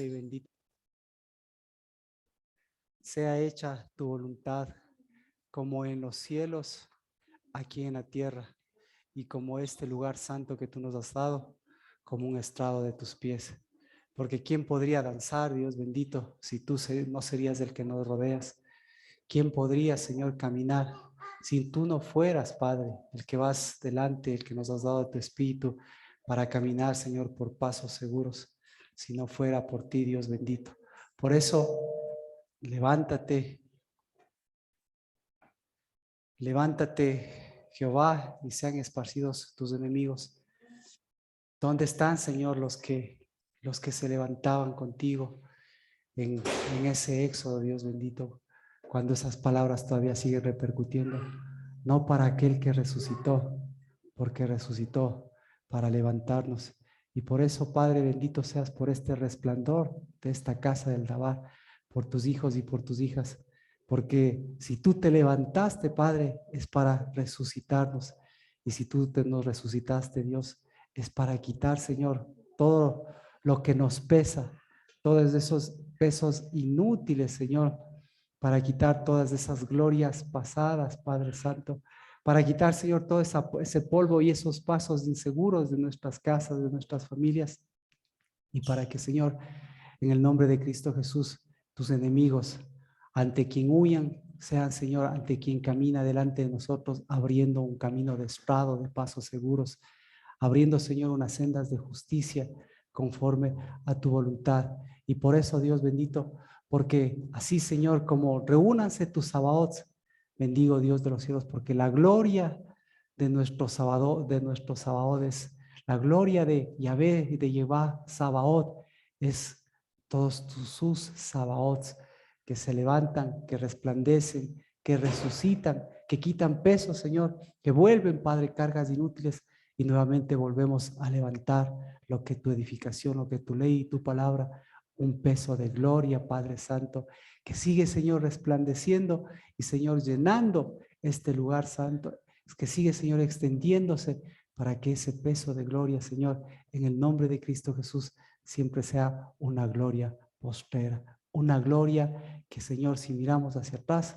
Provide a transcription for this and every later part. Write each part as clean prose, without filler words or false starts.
y bendito. Sea hecha tu voluntad como en los cielos, aquí en la tierra, y como este lugar santo que tú nos has dado, como un estrado de tus pies. Porque ¿quién podría danzar, Dios bendito, si tú no serías el que nos rodeas? ¿Quién podría, Señor, caminar si tú no fueras, Padre, el que vas delante, el que nos has dado tu espíritu para caminar, Señor, por pasos seguros, si no fuera por ti, Dios bendito? Por eso, levántate, levántate, Jehová, y sean esparcidos tus enemigos. ¿Dónde están, Señor, los que se levantaban contigo en ese éxodo, Dios bendito, cuando esas palabras todavía siguen repercutiendo? No para aquel que resucitó, porque resucitó para levantarnos. Y por eso, Padre, bendito seas por este resplandor de esta casa del Dabar, por tus hijos y por tus hijas, porque si tú te levantaste, Padre, es para resucitarnos. Y si tú nos resucitaste, Dios, es para quitar, Señor, todo lo que nos pesa, todos esos pesos inútiles, Señor, para quitar todas esas glorias pasadas, Padre Santo, para quitar, Señor, todo ese polvo y esos pasos inseguros de nuestras casas, de nuestras familias, y para que, Señor, en el nombre de Cristo Jesús, tus enemigos, ante quien huyan, sean, Señor, ante quien camina delante de nosotros, abriendo un camino de estrado, de pasos seguros, abriendo, Señor, unas sendas de justicia conforme a tu voluntad. Y por eso, Dios bendito, porque así, Señor, como reúnanse tus sabaots, bendigo, Dios de los cielos, porque la gloria de nuestros sabaotes, la gloria de Yahvé y de Jehová Sabaoth es todos sus sabaots que se levantan, que resplandecen, que resucitan, que quitan peso, Señor, que vuelven, Padre, cargas inútiles, y nuevamente volvemos a levantar lo que tu edificación, lo que tu ley y tu palabra, un peso de gloria, Padre Santo, que sigue, Señor, resplandeciendo y, Señor, llenando este lugar santo, que sigue, Señor, extendiéndose para que ese peso de gloria, Señor, en el nombre de Cristo Jesús, siempre sea una gloria postrera, una gloria que, Señor, si miramos hacia atrás,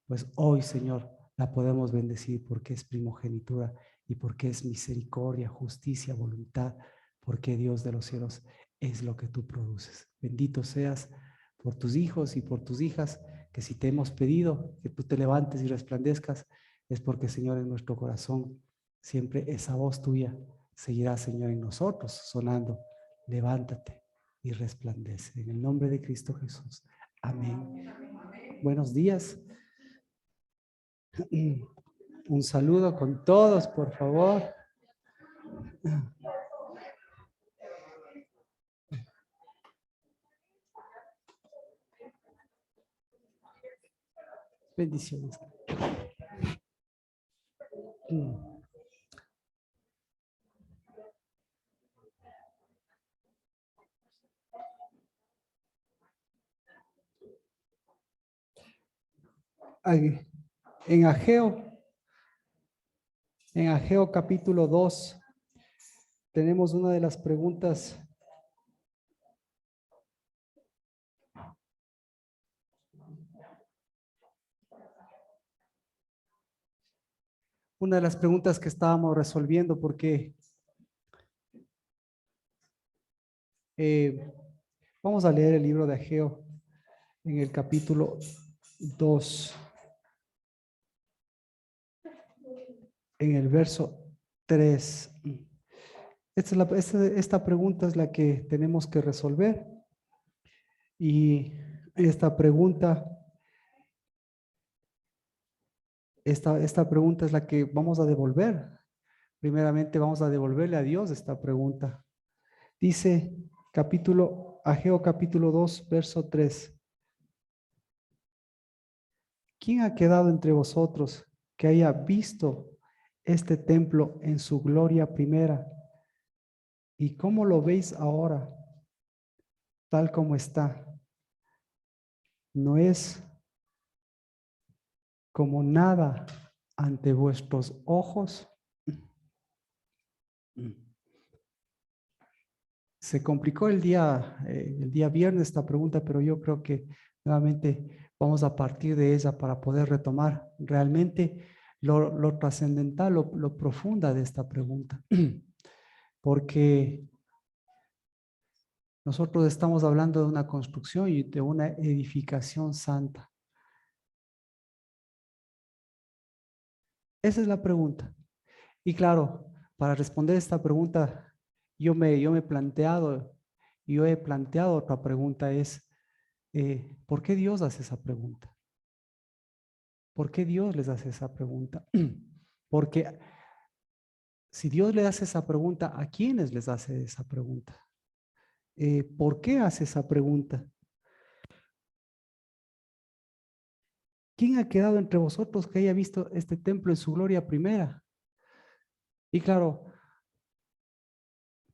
pues hoy, Señor, la podemos bendecir porque es primogenitura y porque es misericordia, justicia, voluntad, porque Dios de los cielos es lo que tú produces. Bendito seas por tus hijos y por tus hijas, que si te hemos pedido que tú te levantes y resplandezcas, es porque, Señor, en nuestro corazón siempre esa voz tuya seguirá, Señor, en nosotros sonando. Levántate y resplandece. En el nombre de Cristo Jesús. Amén. Buenos días. Un saludo con todos, por favor. Bendiciones. En Ageo capítulo 2, tenemos una de las preguntas que estábamos resolviendo, porque vamos a leer el libro de Ageo en el capítulo 2, en el verso 3. Esta pregunta es la que tenemos que resolver, y esta pregunta es la que vamos a devolver. Primeramente vamos a devolverle a Dios esta pregunta. Dice Ageo capítulo 2, verso 3. ¿Quién ha quedado entre vosotros que haya visto este templo en su gloria primera? ¿Y cómo lo veis ahora, tal como está? ¿No es como nada ante vuestros ojos? Se complicó el día viernes esta pregunta, pero yo creo que nuevamente vamos a partir de ella para poder retomar realmente lo trascendental, lo profunda de esta pregunta. Porque nosotros estamos hablando de una construcción y de una edificación santa. Esa es la pregunta. Y claro, para responder esta pregunta, yo he planteado otra pregunta, es, ¿por qué Dios hace esa pregunta? ¿Por qué Dios les hace esa pregunta? Porque si Dios le hace esa pregunta, ¿a quiénes les hace esa pregunta? ¿Por qué hace esa pregunta? ¿Quién ha quedado entre vosotros que haya visto este templo en su gloria primera? Y claro,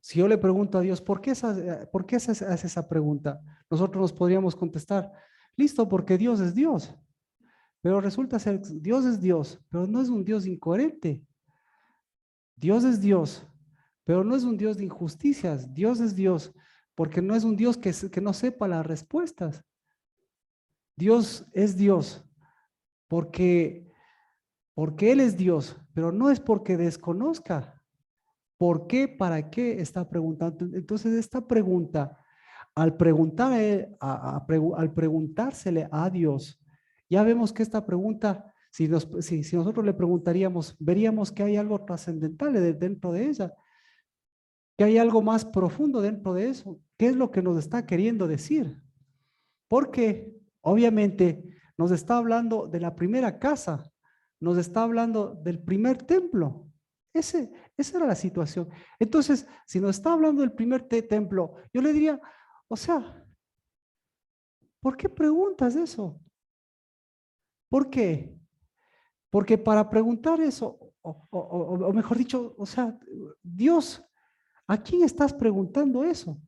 si yo le pregunto a Dios, ¿por qué hace esa pregunta? Nosotros nos podríamos contestar, listo, porque Dios es Dios. Pero resulta ser, Dios es Dios, pero no es un Dios incoherente. Dios es Dios, pero no es un Dios de injusticias. Dios es Dios, porque no es un Dios que no sepa las respuestas. Dios es Dios, porque Él es Dios, pero no es porque desconozca. ¿Por qué? ¿Para qué? Está preguntando. Entonces, esta pregunta, al preguntársele a Dios, ya vemos que esta pregunta, si nosotros le preguntaríamos, veríamos que hay algo trascendental dentro de ella, que hay algo más profundo dentro de eso. ¿Qué es lo que nos está queriendo decir? Porque obviamente nos está hablando de la primera casa, nos está hablando del primer templo. Esa era la situación. Entonces, si nos está hablando del primer templo, yo le diría, o sea, ¿por qué preguntas eso? ¿Por qué? Porque para preguntar eso, o mejor dicho, o sea, Dios, ¿a quién estás preguntando eso?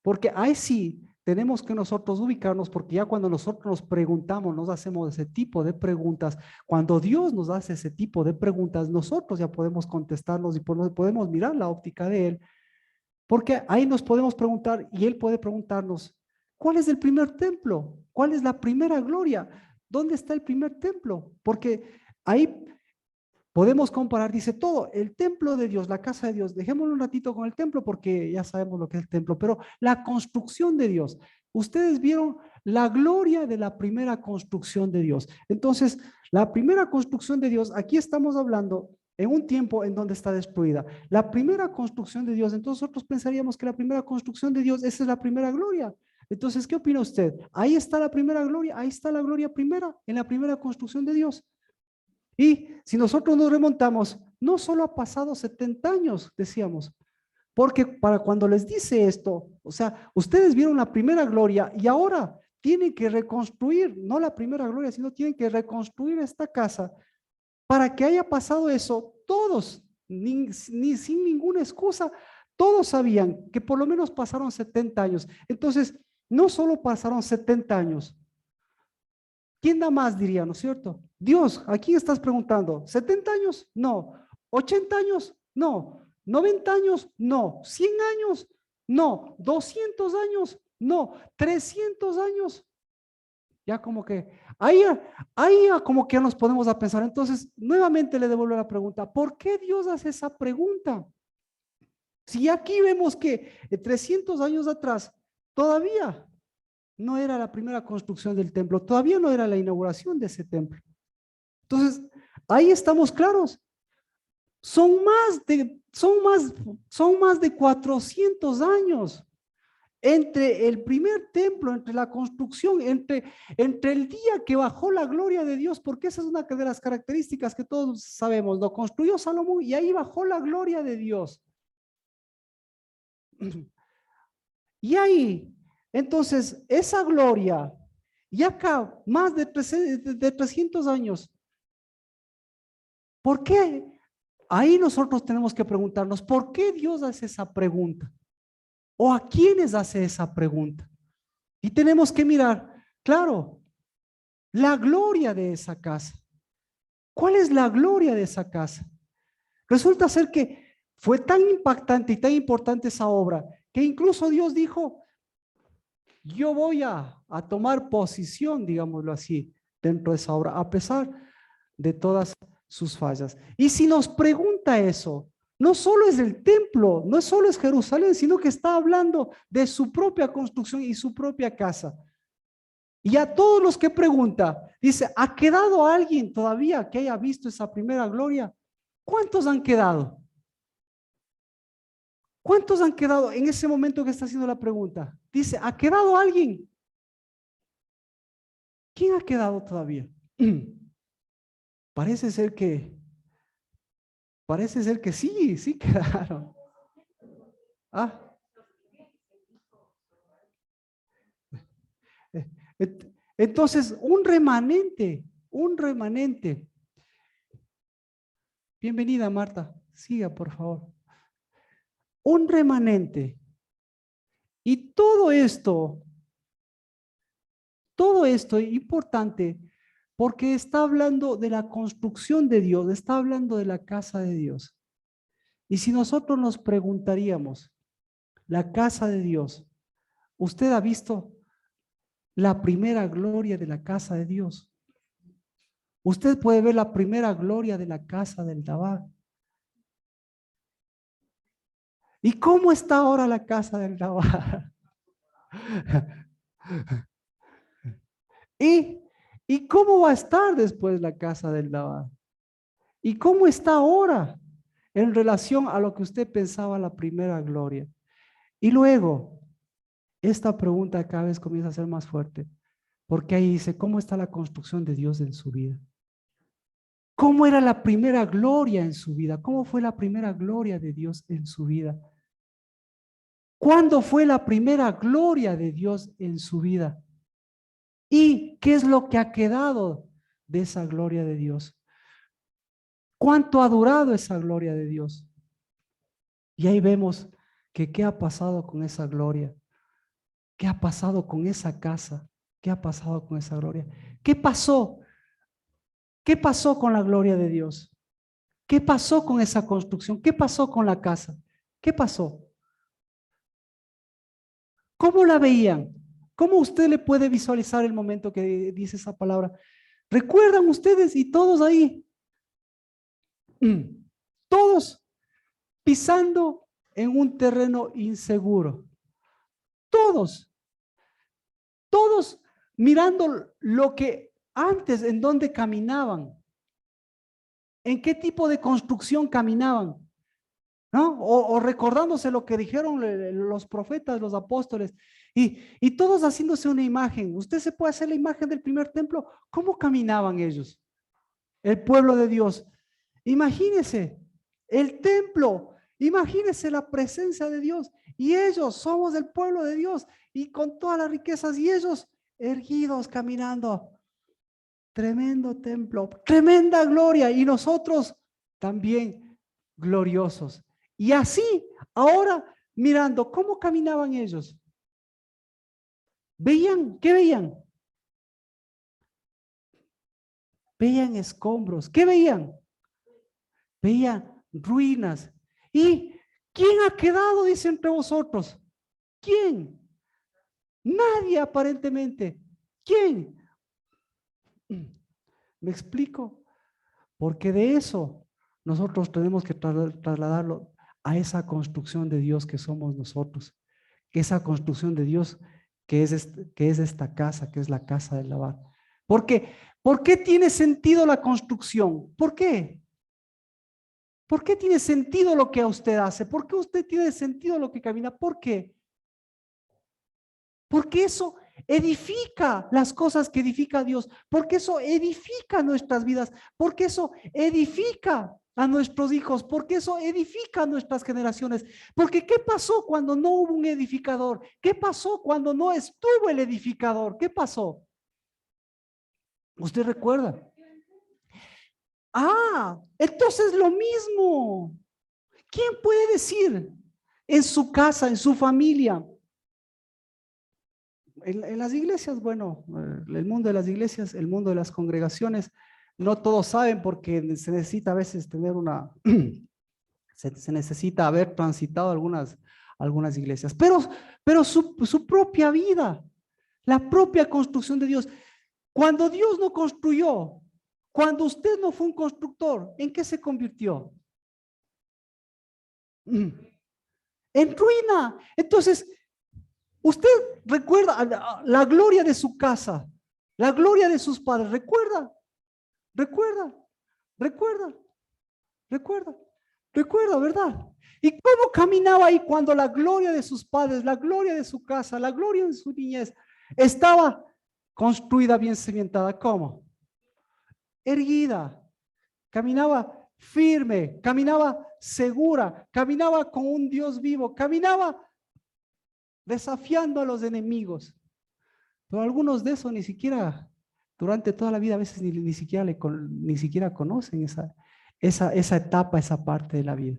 Porque ahí sí tenemos que nosotros ubicarnos, porque ya cuando nosotros nos preguntamos, nos hacemos ese tipo de preguntas, cuando Dios nos hace ese tipo de preguntas, nosotros ya podemos contestarnos y podemos mirar la óptica de Él, porque ahí nos podemos preguntar y Él puede preguntarnos, ¿cuál es el primer templo? ¿Cuál es la primera gloria? ¿Dónde está el primer templo? Porque ahí podemos comparar, dice todo, el templo de Dios, la casa de Dios, dejémoslo un ratito con el templo porque ya sabemos lo que es el templo, pero la construcción de Dios, ustedes vieron la gloria de la primera construcción de Dios. Entonces, la primera construcción de Dios, aquí estamos hablando en un tiempo en donde está destruida. La primera construcción de Dios, entonces nosotros pensaríamos que la primera construcción de Dios, esa es la primera gloria. Entonces, ¿qué opina usted? Ahí está la primera gloria, ahí está la gloria primera, en la primera construcción de Dios. Y si nosotros nos remontamos, no solo ha pasado 70 años, decíamos, porque para cuando les dice esto, o sea, ustedes vieron la primera gloria y ahora tienen que reconstruir, no la primera gloria, sino tienen que reconstruir esta casa. Para que haya pasado eso, todos, sin ninguna excusa, todos sabían que por lo menos pasaron 70 años. Entonces, no solo pasaron 70 años, ¿quién da más, diría, no es cierto? Dios, ¿a quién estás preguntando? ¿70 años? No. ¿80 años? No. ¿90 años? No. ¿100 años? No. ¿200 años? No. ¿300 años? Ya como que, ahí como que ya nos ponemos a pensar. Entonces, nuevamente le devuelvo la pregunta, ¿por qué Dios hace esa pregunta? Si aquí vemos que 300 años atrás, todavía no era la primera construcción del templo, todavía no era la inauguración de ese templo. Entonces, ahí estamos claros. Son más de 400 años entre el primer templo, entre la construcción, entre el día que bajó la gloria de Dios, porque esa es una de las características que todos sabemos, lo construyó Salomón y ahí bajó la gloria de Dios. Y ahí, entonces, esa gloria, y acá, más de 300 años, ¿por qué? Ahí nosotros tenemos que preguntarnos, ¿por qué Dios hace esa pregunta? ¿O a quiénes hace esa pregunta? Y tenemos que mirar, claro, la gloria de esa casa. ¿Cuál es la gloria de esa casa? Resulta ser que fue tan impactante y tan importante esa obra que incluso Dios dijo, yo voy a tomar posición, digámoslo así, dentro de esa obra, a pesar de todas sus fallas. Y si nos pregunta eso, no solo es el templo, no solo es Jerusalén, sino que está hablando de su propia construcción y su propia casa. Y a todos los que pregunta, dice, ¿ha quedado alguien todavía que haya visto esa primera gloria? ¿Cuántos han quedado? ¿Cuántos han quedado en ese momento que está haciendo la pregunta? Dice, ¿ha quedado alguien? ¿Quién ha quedado todavía? Parece ser que sí, sí quedaron. Ah, entonces, un remanente. Bienvenida, Marta. Siga, por favor. Un remanente. Y todo esto es importante porque está hablando de la construcción de Dios, está hablando de la casa de Dios. Y si nosotros nos preguntaríamos, la casa de Dios, ¿usted ha visto la primera gloria de la casa de Dios? Usted puede ver la primera gloria de la casa del Dabá. ¿Y cómo está ahora la casa del Dabá? ¿Y, ¿Y cómo va a estar después la casa del Dabá? ¿Y cómo está ahora en relación a lo que usted pensaba la primera gloria? Y luego, esta pregunta cada vez comienza a ser más fuerte, porque ahí dice, ¿cómo está la construcción de Dios en su vida? ¿Cómo era la primera gloria en su vida? ¿Cómo fue la primera gloria de Dios en su vida? ¿Cuándo fue la primera gloria de Dios en su vida? ¿Y qué es lo que ha quedado de esa gloria de Dios? ¿Cuánto ha durado esa gloria de Dios? Y ahí vemos que qué ha pasado con esa gloria, qué ha pasado con esa casa, qué ha pasado con esa gloria. ¿Qué pasó? ¿Qué pasó con la gloria de Dios? ¿Qué pasó con esa construcción? ¿Qué pasó con la casa? ¿Qué pasó? ¿Cómo la veían? ¿Cómo usted le puede visualizar el momento que dice esa palabra? ¿Recuerdan ustedes y todos ahí? Todos pisando en un terreno inseguro. Todos, todos mirando lo que antes, en dónde caminaban, en qué tipo de construcción caminaban, ¿no? O recordándose lo que dijeron los profetas, los apóstoles, y todos haciéndose una imagen. Usted se puede hacer la imagen del primer templo. ¿Cómo caminaban ellos? El pueblo de Dios. Imagínese el templo, imagínese la presencia de Dios. Y ellos somos el pueblo de Dios y con todas las riquezas y ellos erguidos caminando. Tremendo templo, tremenda gloria y nosotros también gloriosos. Y así, ahora mirando cómo caminaban ellos. ¿Veían? ¿Qué veían? Veían escombros. ¿Qué veían? Veían ruinas. ¿Y quién ha quedado, dice, entre vosotros? ¿Quién? Nadie aparentemente. ¿Quién? ¿Me explico? Porque de eso nosotros tenemos que trasladarlo a esa construcción de Dios que somos nosotros. Esa construcción de Dios que es esta casa, que es la casa del Labán. ¿Por qué tiene sentido la construcción? ¿Por qué? ¿Por qué tiene sentido lo que usted hace? ¿Por qué usted tiene sentido lo que camina? ¿Por qué? Porque eso edifica las cosas que edifica Dios, porque eso edifica nuestras vidas, porque eso edifica a nuestros hijos, porque eso edifica a nuestras generaciones. Porque ¿qué pasó cuando no hubo un edificador? ¿Qué pasó cuando no estuvo el edificador? ¿Qué pasó? ¿Usted recuerda? Ah, entonces lo mismo. ¿Quién puede decir en su casa, en su familia? En las iglesias, bueno, el mundo de las iglesias, el mundo de las congregaciones, no todos saben porque se necesita a veces tener una, se necesita haber transitado algunas iglesias, pero su propia vida, la propia construcción de Dios. Cuando Dios no construyó, cuando usted no fue un constructor, ¿en qué se convirtió? En ruina. Entonces, usted recuerda la gloria de su casa, la gloria de sus padres. Recuerda, ¿verdad? ¿Y cómo caminaba ahí cuando la gloria de sus padres, la gloria de su casa, la gloria de su niñez estaba construida, bien cimentada? ¿Cómo? Erguida. Caminaba firme, caminaba segura, caminaba con un Dios vivo, caminaba desafiando a los enemigos. Pero algunos de esos ni siquiera, durante toda la vida, a veces ni siquiera conocen esa etapa, esa parte de la vida.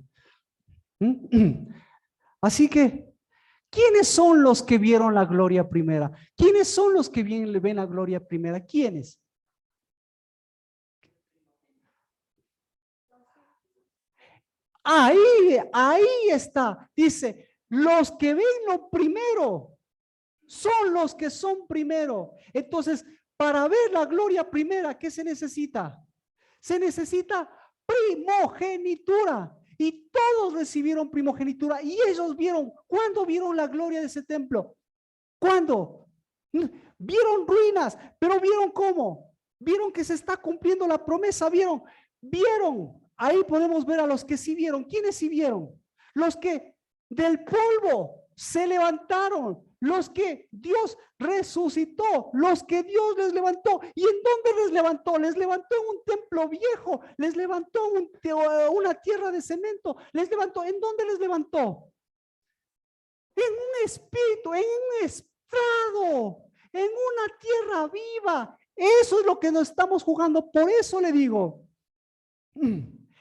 Así que, ¿quiénes son los que vieron la gloria primera? ¿Quiénes son los que ven la gloria primera? ¿Quiénes? Ahí está. Dice, los que ven lo primero son los que son primero. Entonces, para ver la gloria primera, ¿qué se necesita? Se necesita primogenitura. Y todos recibieron primogenitura. Y ellos vieron, ¿cuándo vieron la gloria de ese templo? ¿Cuándo? Vieron ruinas, pero ¿vieron cómo? Vieron que se está cumpliendo la promesa, vieron. Ahí podemos ver a los que sí vieron. ¿Quiénes sí vieron? Los que del polvo se levantaron, los que Dios resucitó, los que Dios les levantó. ¿Y en dónde les levantó? Les levantó en un templo viejo, les levantó una tierra de cemento, les levantó. ¿En dónde les levantó? En un espíritu, en un estrado, en una tierra viva. Eso es lo que nos estamos jugando. Por eso le digo,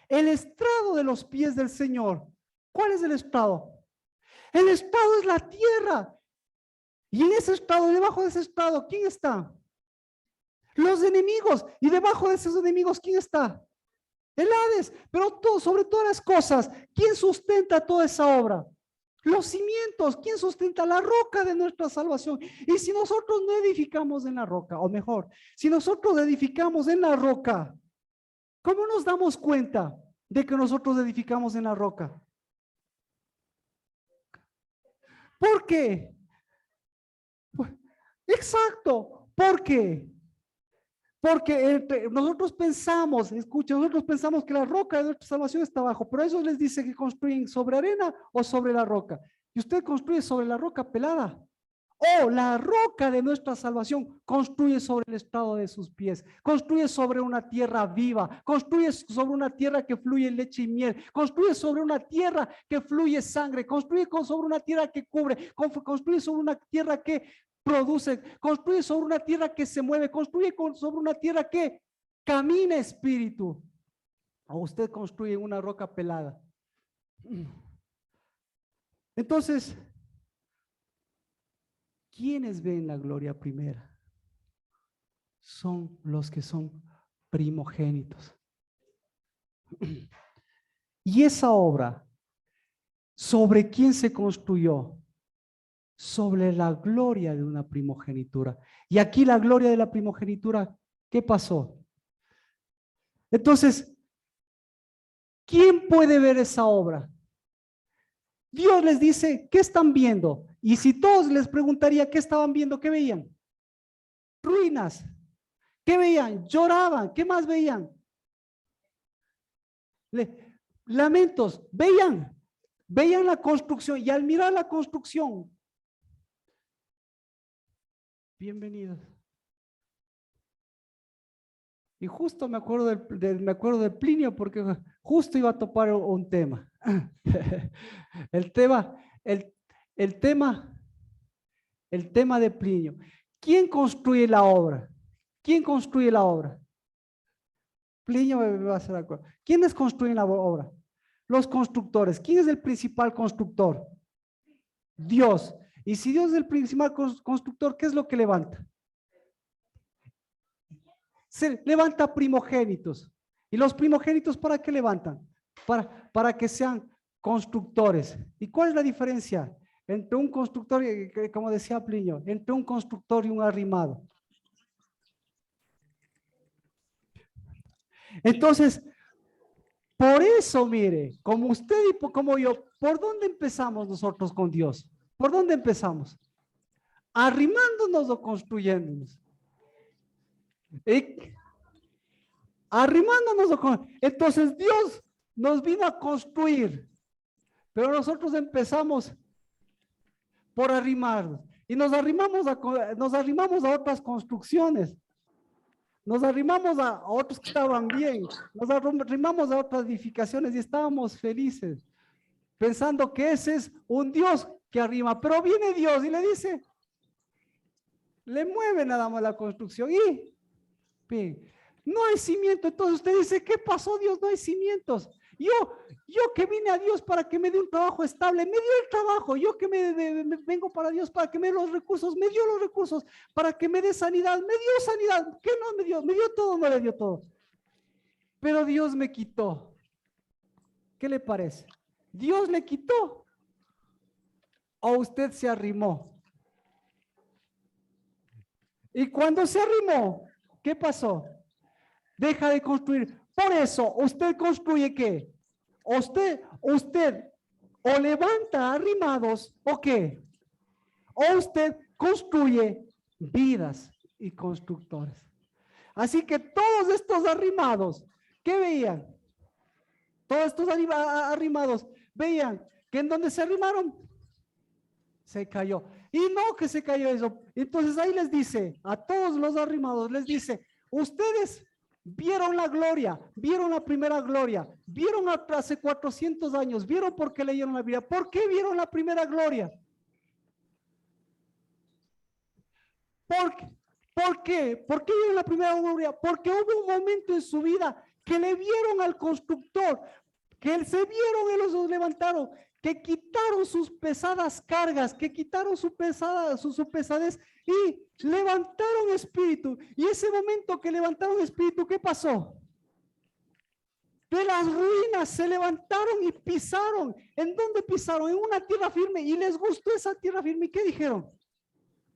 el estrado de los pies del Señor. ¿Cuál es el estrado? El estrado es la tierra. Y en ese estrado, debajo de ese estrado, ¿quién está? Los enemigos. Y debajo de esos enemigos, ¿quién está? El Hades. Pero todo, sobre todas las cosas, ¿quién sustenta toda esa obra? Los cimientos. ¿Quién sustenta? La roca de nuestra salvación. Y si nosotros no edificamos en la roca, o mejor, si nosotros edificamos en la roca, ¿cómo nos damos cuenta de que nosotros edificamos en la roca? ¿Por qué? Exacto. ¿Por qué? Porque nosotros pensamos, escucha, nosotros pensamos que la roca de nuestra salvación está abajo, pero eso les dice que construyen sobre arena o sobre la roca. Y usted construye sobre la roca pelada. O la roca de nuestra salvación construye sobre el estrado de sus pies, construye sobre una tierra viva, construye sobre una tierra que fluye leche y miel, construye sobre una tierra que fluye sangre, construye sobre una tierra que cubre, construye sobre una tierra que produce, construye sobre una tierra que se mueve, construye sobre una tierra que camina espíritu. O usted construye una roca pelada. Entonces, ¿quiénes ven la gloria primera? Son los que son primogénitos. Y esa obra, ¿sobre quién se construyó? Sobre la gloria de una primogenitura. Y aquí la gloria de la primogenitura, ¿qué pasó? Entonces, ¿quién puede ver esa obra? Dios les dice, ¿qué están viendo? Y si todos les preguntaría qué estaban viendo, ¿qué veían? Ruinas. ¿Qué veían? Lloraban. ¿Qué más veían? Lamentos. Veían la construcción, y al mirar la construcción, bienvenidos. Y justo me acuerdo de Plinio, porque justo iba a topar un tema. el tema de Plinio. ¿Quién construye la obra? ¿Quién construye la obra? Plinio me va a hacer acuerdo. ¿Quiénes construyen la obra? Los constructores. ¿Quién es el principal constructor? Dios. Y si Dios es el principal constructor, ¿qué es lo que levanta? Se levanta primogénitos. ¿Y los primogénitos para qué levantan? Para que sean constructores. ¿Y cuál es la diferencia entre un constructor, como decía Plinio, entre un constructor y un arrimado? Entonces, por eso, mire, como usted y como yo, ¿por dónde empezamos nosotros con Dios? ¿Por dónde empezamos? ¿Arrimándonos o construyéndonos? Arrimándonos o entonces Dios nos vino a construir, pero nosotros empezamos por arrimarnos y nos arrimamos a otras construcciones. Nos arrimamos a otros que estaban bien, nos arrimamos a otras edificaciones y estábamos felices, pensando que ese es un Dios que arrima. Pero viene Dios y le dice, le mueve nada más la construcción y bien, no hay cimiento. Entonces usted dice, ¿qué pasó, Dios? No hay cimientos. Yo que vine a Dios para que me dé un trabajo estable, me dio el trabajo. Yo que me vengo para Dios para que me dé los recursos, me dio los recursos. Para que me dé sanidad, me dio sanidad. ¿Qué no me dio? Me dio todo, no le dio todo. Pero Dios me quitó. ¿Qué le parece? ¿Dios le quitó o usted se arrimó? Y cuando se arrimó, ¿qué pasó? Deja de construir. Por eso, ¿usted construye qué? Usted o levanta arrimados o qué? O usted construye vidas y constructores. Así que todos estos arrimados, ¿qué veían? Todos estos arrimados veían que en donde se arrimaron, se cayó. Y no que se cayó eso. Entonces ahí les dice, a todos los arrimados les dice, ustedes vieron la gloria, vieron la primera gloria, vieron hace 400 años, vieron por qué leyeron la Biblia. ¿Por qué vieron la primera gloria? ¿Por qué? ¿Por qué vieron la primera gloria? Porque hubo un momento en su vida que le vieron al constructor, que se vieron y los levantaron, que quitaron sus pesadas cargas, que quitaron su pesadez y levantaron espíritu. Y ese momento que levantaron espíritu, ¿qué pasó? De las ruinas se levantaron y pisaron. ¿En dónde pisaron? En una tierra firme. Y les gustó esa tierra firme. ¿Y qué dijeron?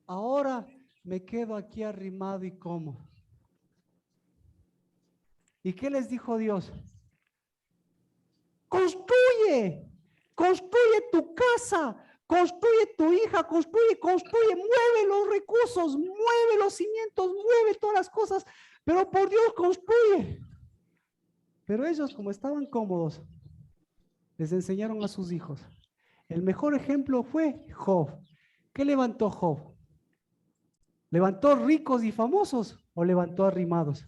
Ahora me quedo aquí arrimado y como. ¿Y qué les dijo Dios? Construye tu casa, construye tu hija, construye, mueve los recursos, mueve los cimientos, mueve todas las cosas, pero por Dios construye. Pero ellos, como estaban cómodos, les enseñaron a sus hijos. El mejor ejemplo fue Job. ¿Qué levantó Job? ¿Levantó ricos y famosos o levantó arrimados?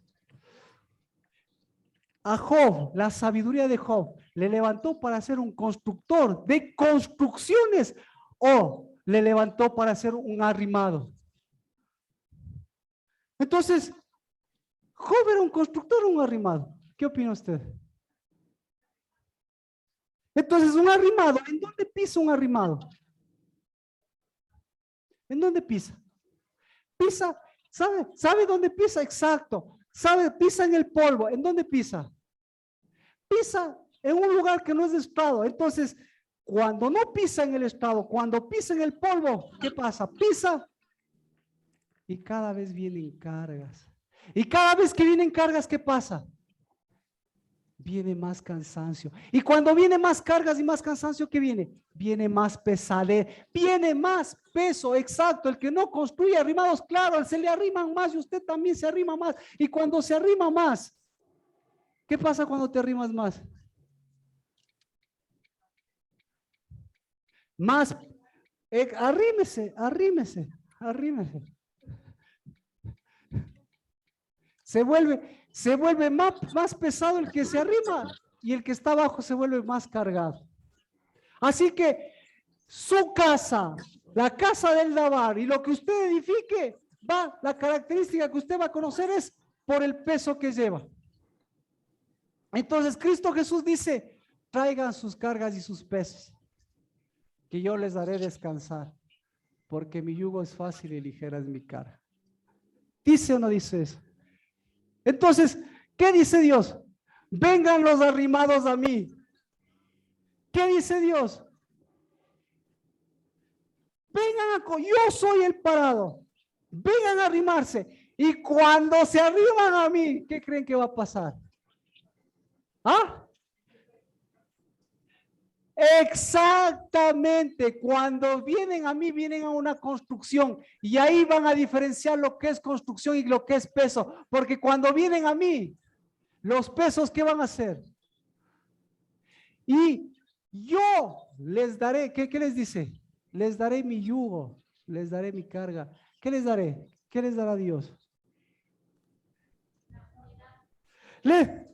A Job, la sabiduría de Job, ¿le levantó para ser un constructor de construcciones o le levantó para ser un arrimado? Entonces, ¿Job era un constructor o un arrimado? ¿Qué opina usted? Entonces, un arrimado, ¿en dónde pisa un arrimado? ¿En dónde pisa? Pisa, ¿sabe dónde pisa? Exacto. Pisa en el polvo. ¿En dónde pisa? Pisa en un lugar que no es estrado. Entonces, cuando no pisa en el estrado, cuando pisa en el polvo, ¿qué pasa? Pisa y cada vez vienen cargas. Y cada vez que vienen cargas, ¿qué pasa? Viene más cansancio. Y cuando viene más cargas y más cansancio, ¿qué viene? Viene más pesadez, viene más peso. Exacto, el que no construye arrimados, claro, se le arriman más y usted también se arrima más. Y cuando se arrima más, ¿qué pasa cuando te arrimas más? Más, arrímese. Se vuelve más pesado el que se arrima y el que está abajo se vuelve más cargado. Así que su casa, la casa del Dabar y lo que usted edifique, la característica que usted va a conocer es por el peso que lleva. Entonces Cristo Jesús dice, traigan sus cargas y sus pesos, que yo les haré descansar, porque mi yugo es fácil y ligera es mi carga. ¿Dice o no dice eso? Entonces, ¿qué dice Dios? Vengan los arrimados a mí. ¿Qué dice Dios? Vengan yo soy el parado. Vengan a arrimarse. Y cuando se arriman a mí, ¿qué creen que va a pasar? ¿Ah? Exactamente, cuando vienen a mí, vienen a una construcción y ahí van a diferenciar lo que es construcción y lo que es peso, porque cuando vienen a mí, los pesos, ¿qué van a hacer? Y yo les daré, ¿qué les dice? Les daré mi yugo, les daré mi carga. ¿Qué les daré? ¿Qué les dará Dios? Le,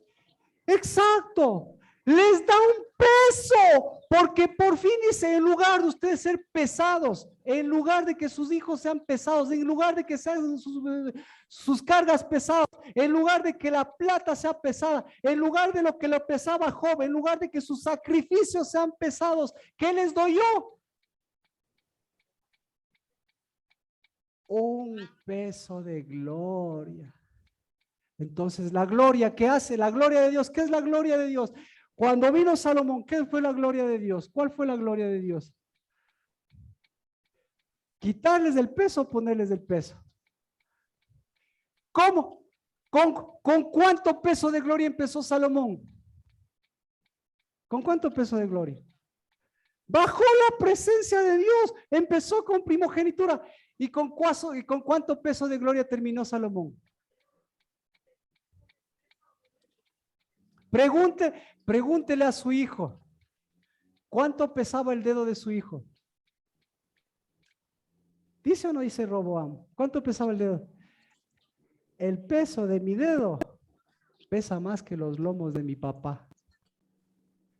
exacto, les da un peso, porque por fin dice, en lugar de ustedes ser pesados, en lugar de que sus hijos sean pesados, en lugar de que sean sus cargas pesadas, en lugar de que la plata sea pesada, en lugar de lo que le pesaba Job, en lugar de que sus sacrificios sean pesados, ¿qué les doy yo? Un peso de gloria. Entonces, la gloria que hace, la gloria de Dios, ¿qué es la gloria de Dios? Cuando vino Salomón, ¿qué fue la gloria de Dios? ¿Cuál fue la gloria de Dios? Quitarles del peso, ponerles del peso. ¿Cómo? ¿Con cuánto peso de gloria empezó Salomón? ¿Con cuánto peso de gloria? Bajó la presencia de Dios, empezó con primogenitura. ¿Y con cuánto peso de gloria terminó Salomón? Pregúntele a su hijo, ¿cuánto pesaba el dedo de su hijo? ¿Dice o no dice Roboam? ¿Cuánto pesaba el dedo? El peso de mi dedo pesa más que los lomos de mi papá.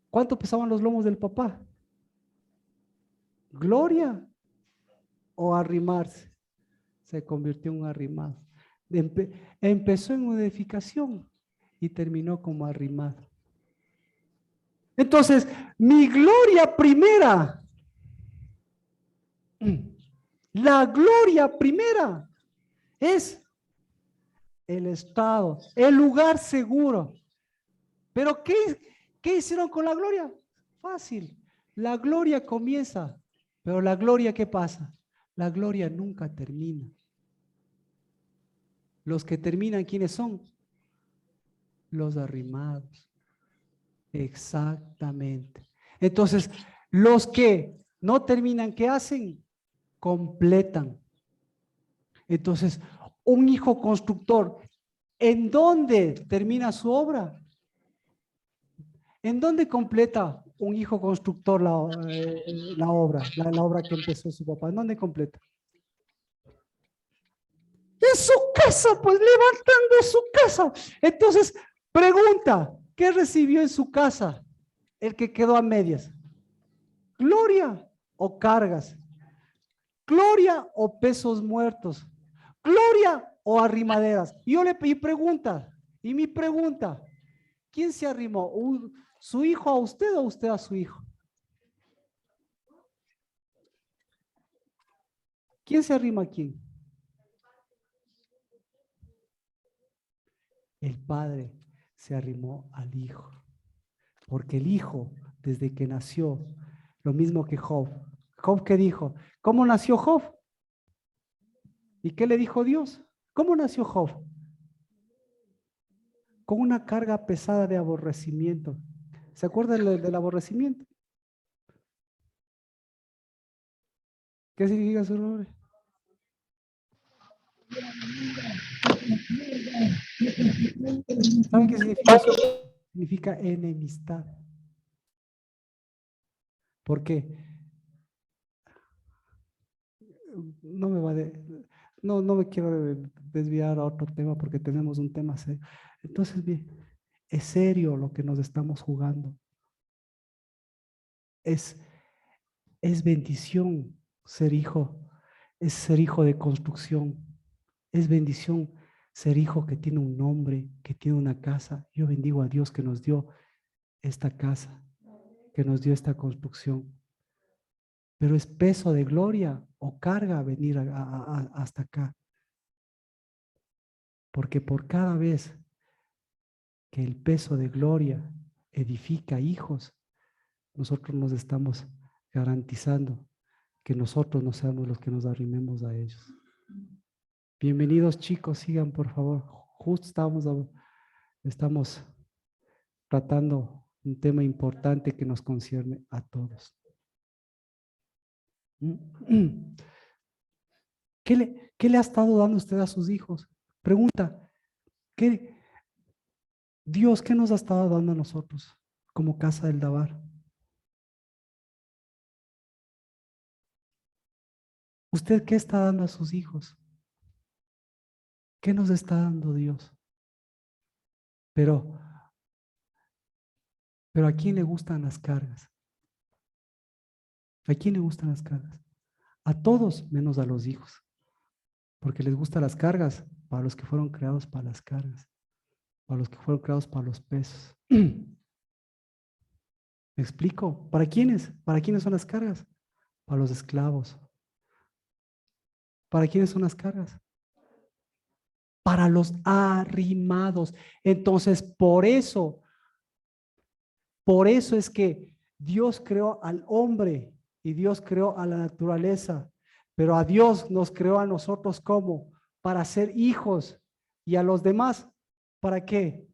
¿Cuánto pesaban los lomos del papá? ¿Gloria o arrimarse? Se convirtió en un arrimado. Empezó en una edificación y terminó como arrimado. Entonces, mi gloria primera, la gloria primera es el estado, el lugar seguro. Pero ¿qué hicieron con la gloria? Fácil. La gloria comienza, pero la gloria, ¿qué pasa? La gloria nunca termina. Los que terminan, ¿quiénes son? Los arrimados. Exactamente. Entonces, los que no terminan, ¿qué hacen? Completan. Entonces, un hijo constructor, ¿en dónde termina su obra? ¿En dónde completa un hijo constructor la obra que empezó su papá? ¿En dónde completa? En su casa, pues levantando su casa. Entonces, pregunta, ¿qué recibió en su casa el que quedó a medias? ¿Gloria o cargas? ¿Gloria o pesos muertos? ¿Gloria o arrimaderas? Y mi pregunta, ¿quién se arrimó? ¿Su hijo a usted o usted a su hijo? ¿Quién se arrima a quién? El padre se arrimó al hijo, porque el hijo, desde que nació, lo mismo que Job. ¿Job qué dijo? ¿Cómo nació Job? ¿Y qué le dijo Dios? ¿Cómo nació Job? Con una carga pesada de aborrecimiento. ¿Se acuerdan del aborrecimiento? ¿Qué significa su nombre? ¿Saben qué significa eso? Significa enemistad. ¿Por qué? No me va no me quiero desviar a otro tema porque tenemos un tema serio. Entonces, bien, es serio lo que nos estamos jugando. Es, es bendición ser hijo, es ser hijo de construcción, es bendición ser hijo que tiene un nombre, que tiene una casa. Yo bendigo a Dios que nos dio esta casa, que nos dio esta construcción. Pero es peso de gloria o carga venir hasta acá. Porque por cada vez que el peso de gloria edifica hijos, nosotros nos estamos garantizando que nosotros no seamos los que nos arrimemos a ellos. Bienvenidos chicos, sigan por favor. Justo estamos tratando un tema importante que nos concierne a todos. ¿Qué le ha estado dando usted a sus hijos? Pregunta, Dios, ¿qué nos ha estado dando a nosotros como casa del Dabar? ¿Usted qué está dando a sus hijos? ¿Qué nos está dando Dios? Pero ¿a quién le gustan las cargas? ¿A quién le gustan las cargas? A todos menos a los hijos. Porque les gustan las cargas para los que fueron creados para las cargas, para los que fueron creados para los pesos. ¿Me explico? ¿Para quiénes? ¿Para quiénes son las cargas? Para los esclavos. ¿Para quiénes son las cargas? Para los arrimados. Entonces, por eso es que Dios creó al hombre y Dios creó a la naturaleza, pero a Dios nos creó a nosotros como para ser hijos y a los demás, ¿para qué?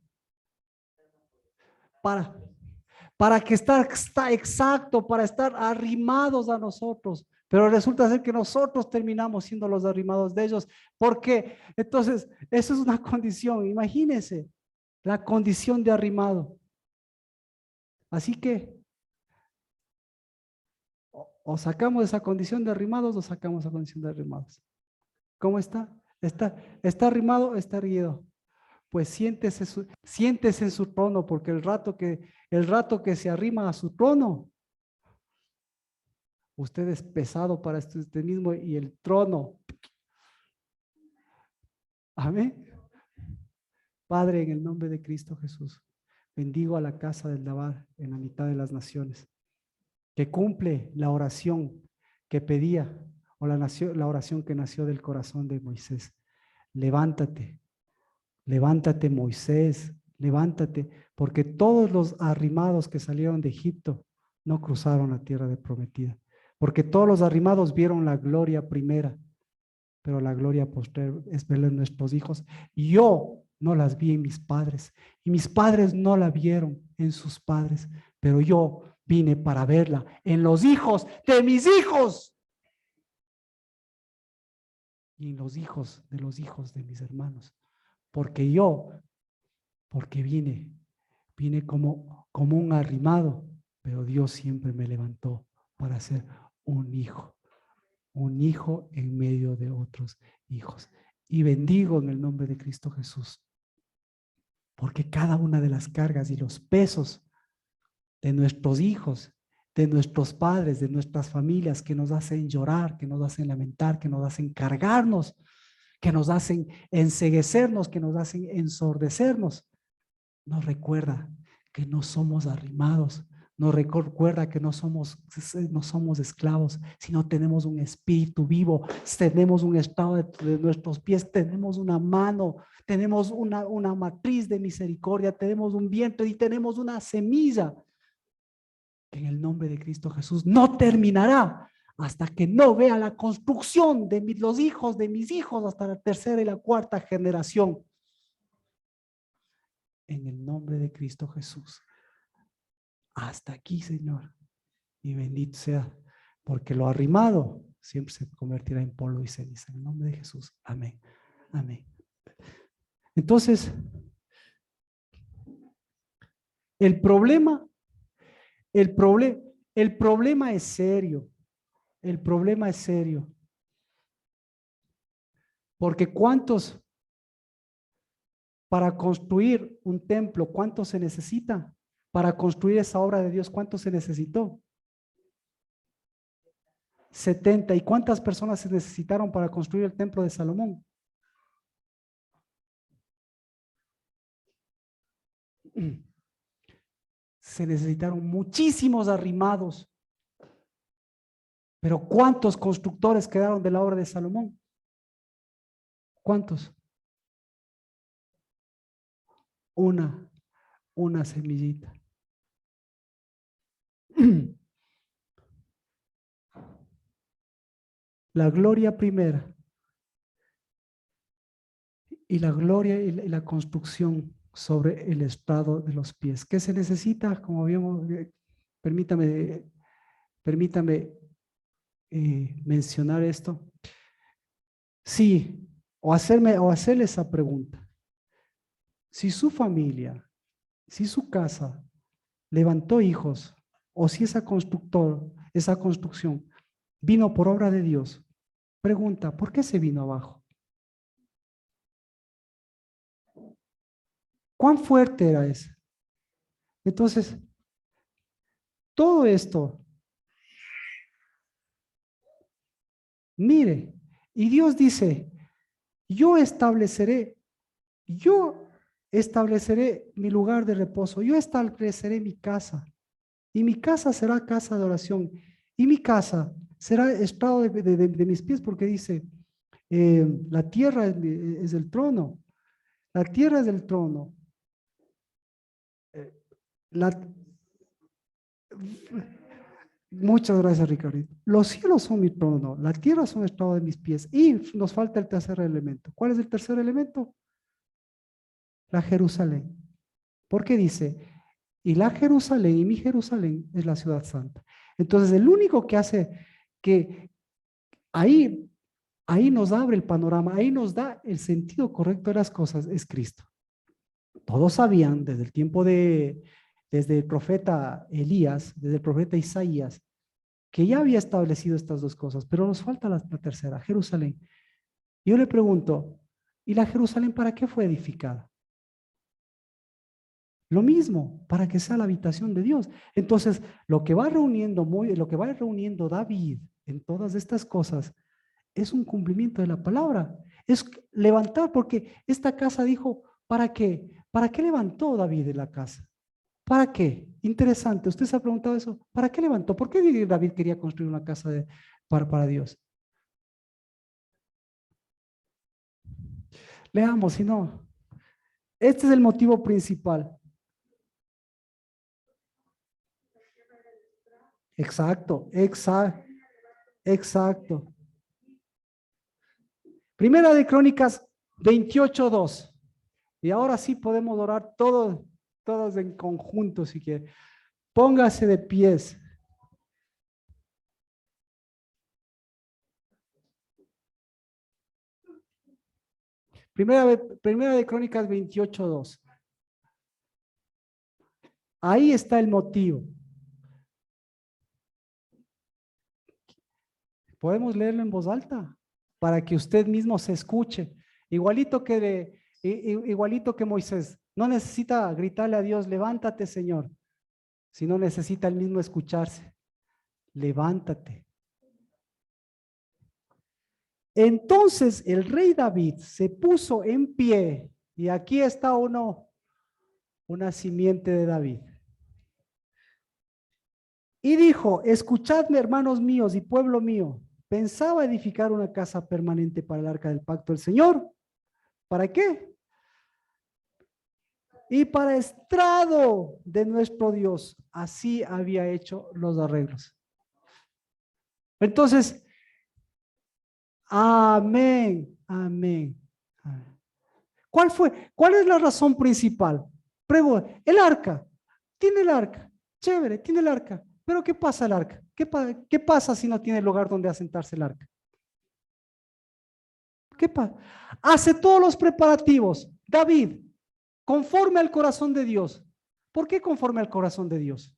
Para que está exacto, para estar arrimados a nosotros. Pero resulta ser que nosotros terminamos siendo los arrimados de ellos. Porque entonces, eso es una condición. Imagínense la condición de arrimado. Así que o sacamos esa condición de arrimados o sacamos esa condición de arrimados. ¿Cómo está? ¿Está arrimado? ¿Está erguido? Pues siéntese en su trono, porque el rato que se arrima a su trono, usted es pesado para usted mismo y el trono. Amén. Padre, en el nombre de Cristo Jesús, bendigo a la casa del Dabar en la mitad de las naciones, que cumple la oración que pedía, o la oración que nació del corazón de Moisés. Levántate, levántate Moisés, levántate, porque todos los arrimados que salieron de Egipto no cruzaron la tierra de prometida, porque todos los arrimados vieron la gloria primera, pero la gloria posterior es verla en nuestros hijos. Yo no las vi en mis padres, y mis padres no la vieron en sus padres, pero yo vine para verla en los hijos de mis hijos y en los hijos de mis hermanos, porque vine como un arrimado, pero Dios siempre me levantó para ser un hijo en medio de otros hijos. Y bendigo en el nombre de Cristo Jesús, porque cada una de las cargas y los pesos de nuestros hijos, de nuestros padres, de nuestras familias, que nos hacen llorar, que nos hacen lamentar, que nos hacen cargarnos, que nos hacen enceguecernos, que nos hacen ensordecernos, nos recuerda que no somos arrimados, nos recuerda que no somos esclavos, sino tenemos un espíritu vivo, tenemos un estado de nuestros pies, tenemos una mano, tenemos una matriz de misericordia, tenemos un vientre y tenemos una semilla que en el nombre de Cristo Jesús no terminará hasta que no vea la construcción de los hijos de mis hijos hasta la tercera y la cuarta generación. En el nombre de Cristo Jesús. Hasta aquí, Señor. Y bendito sea, porque lo arrimado siempre se convertirá en polvo y ceniza. En el nombre de Jesús. Amén. Amén. Entonces, el problema es serio. El problema es serio. Porque para construir un templo, ¿cuánto se necesita? Para construir esa obra de Dios, ¿cuánto se necesitó? 70. ¿Y cuántas personas se necesitaron para construir el templo de Salomón? Se necesitaron muchísimos arrimados. Pero ¿cuántos constructores quedaron de la obra de Salomón? ¿Cuántos? Una semillita. La gloria primera y la gloria y la construcción sobre el estrado de los pies. ¿Qué se necesita? Como vimos, permítame, permítame mencionar esto. Sí, o hacerle esa pregunta. Si su familia, si su casa levantó hijos, o si esa construcción vino por obra de Dios, pregunta, ¿por qué se vino abajo? ¿Cuán fuerte era eso? Entonces, todo esto, mire, y Dios dice, yo estableceré mi lugar de reposo, yo estableceré mi casa, y mi casa será casa de oración, y mi casa será estrado de mis pies, porque dice, la tierra es del trono, la tierra es del trono. La, Muchas gracias, Ricardo. Los cielos son mi trono, la tierra es un estrado de mis pies, y nos falta el tercer elemento. ¿Cuál es el tercer elemento? La Jerusalén. ¿Por qué dice? Y la Jerusalén, y mi Jerusalén es la ciudad santa. Entonces, el único que hace que ahí nos abre el panorama, ahí nos da el sentido correcto de las cosas, es Cristo. Todos sabían desde el profeta Elías, desde el profeta Isaías, que ya había establecido estas dos cosas, pero nos falta la tercera, Jerusalén. Yo le pregunto, ¿y la Jerusalén para qué fue edificada? Lo mismo, para que sea la habitación de Dios. Entonces, lo que va reuniendo David en todas estas cosas es un cumplimiento de la palabra. Es levantar, porque esta casa dijo, ¿para qué? ¿Para qué levantó David de la casa? ¿Para qué? Interesante, usted se ha preguntado eso. ¿Para qué levantó? ¿Por qué David quería construir una casa para Dios? Leamos, si no. Este es el motivo principal. Exacto, exacto, exacto. Primera de Crónicas 28:2. Y ahora sí podemos orar todos en conjunto si quiere. Póngase de pies. Primera de Crónicas 28:2. Ahí está el motivo. Podemos leerlo en voz alta para que usted mismo se escuche. Igualito que Moisés. No necesita gritarle a Dios, levántate, Señor, sino necesita el mismo escucharse. Levántate. Entonces el rey David se puso en pie, y aquí está una simiente de David. Y dijo, escuchadme, hermanos míos y pueblo mío, pensaba edificar una casa permanente para el arca del pacto del Señor. ¿Para qué? Y para estrado de nuestro Dios. Así había hecho los arreglos. Entonces, amén, amén. ¿Cuál es la razón principal? El arca. Tiene el arca. Chévere, tiene el arca. Pero ¿qué pasa el arca? ¿Qué pasa si no tiene lugar donde asentarse el arca? ¿Qué pasa? Hace todos los preparativos. David, conforme al corazón de Dios. ¿Por qué conforme al corazón de Dios?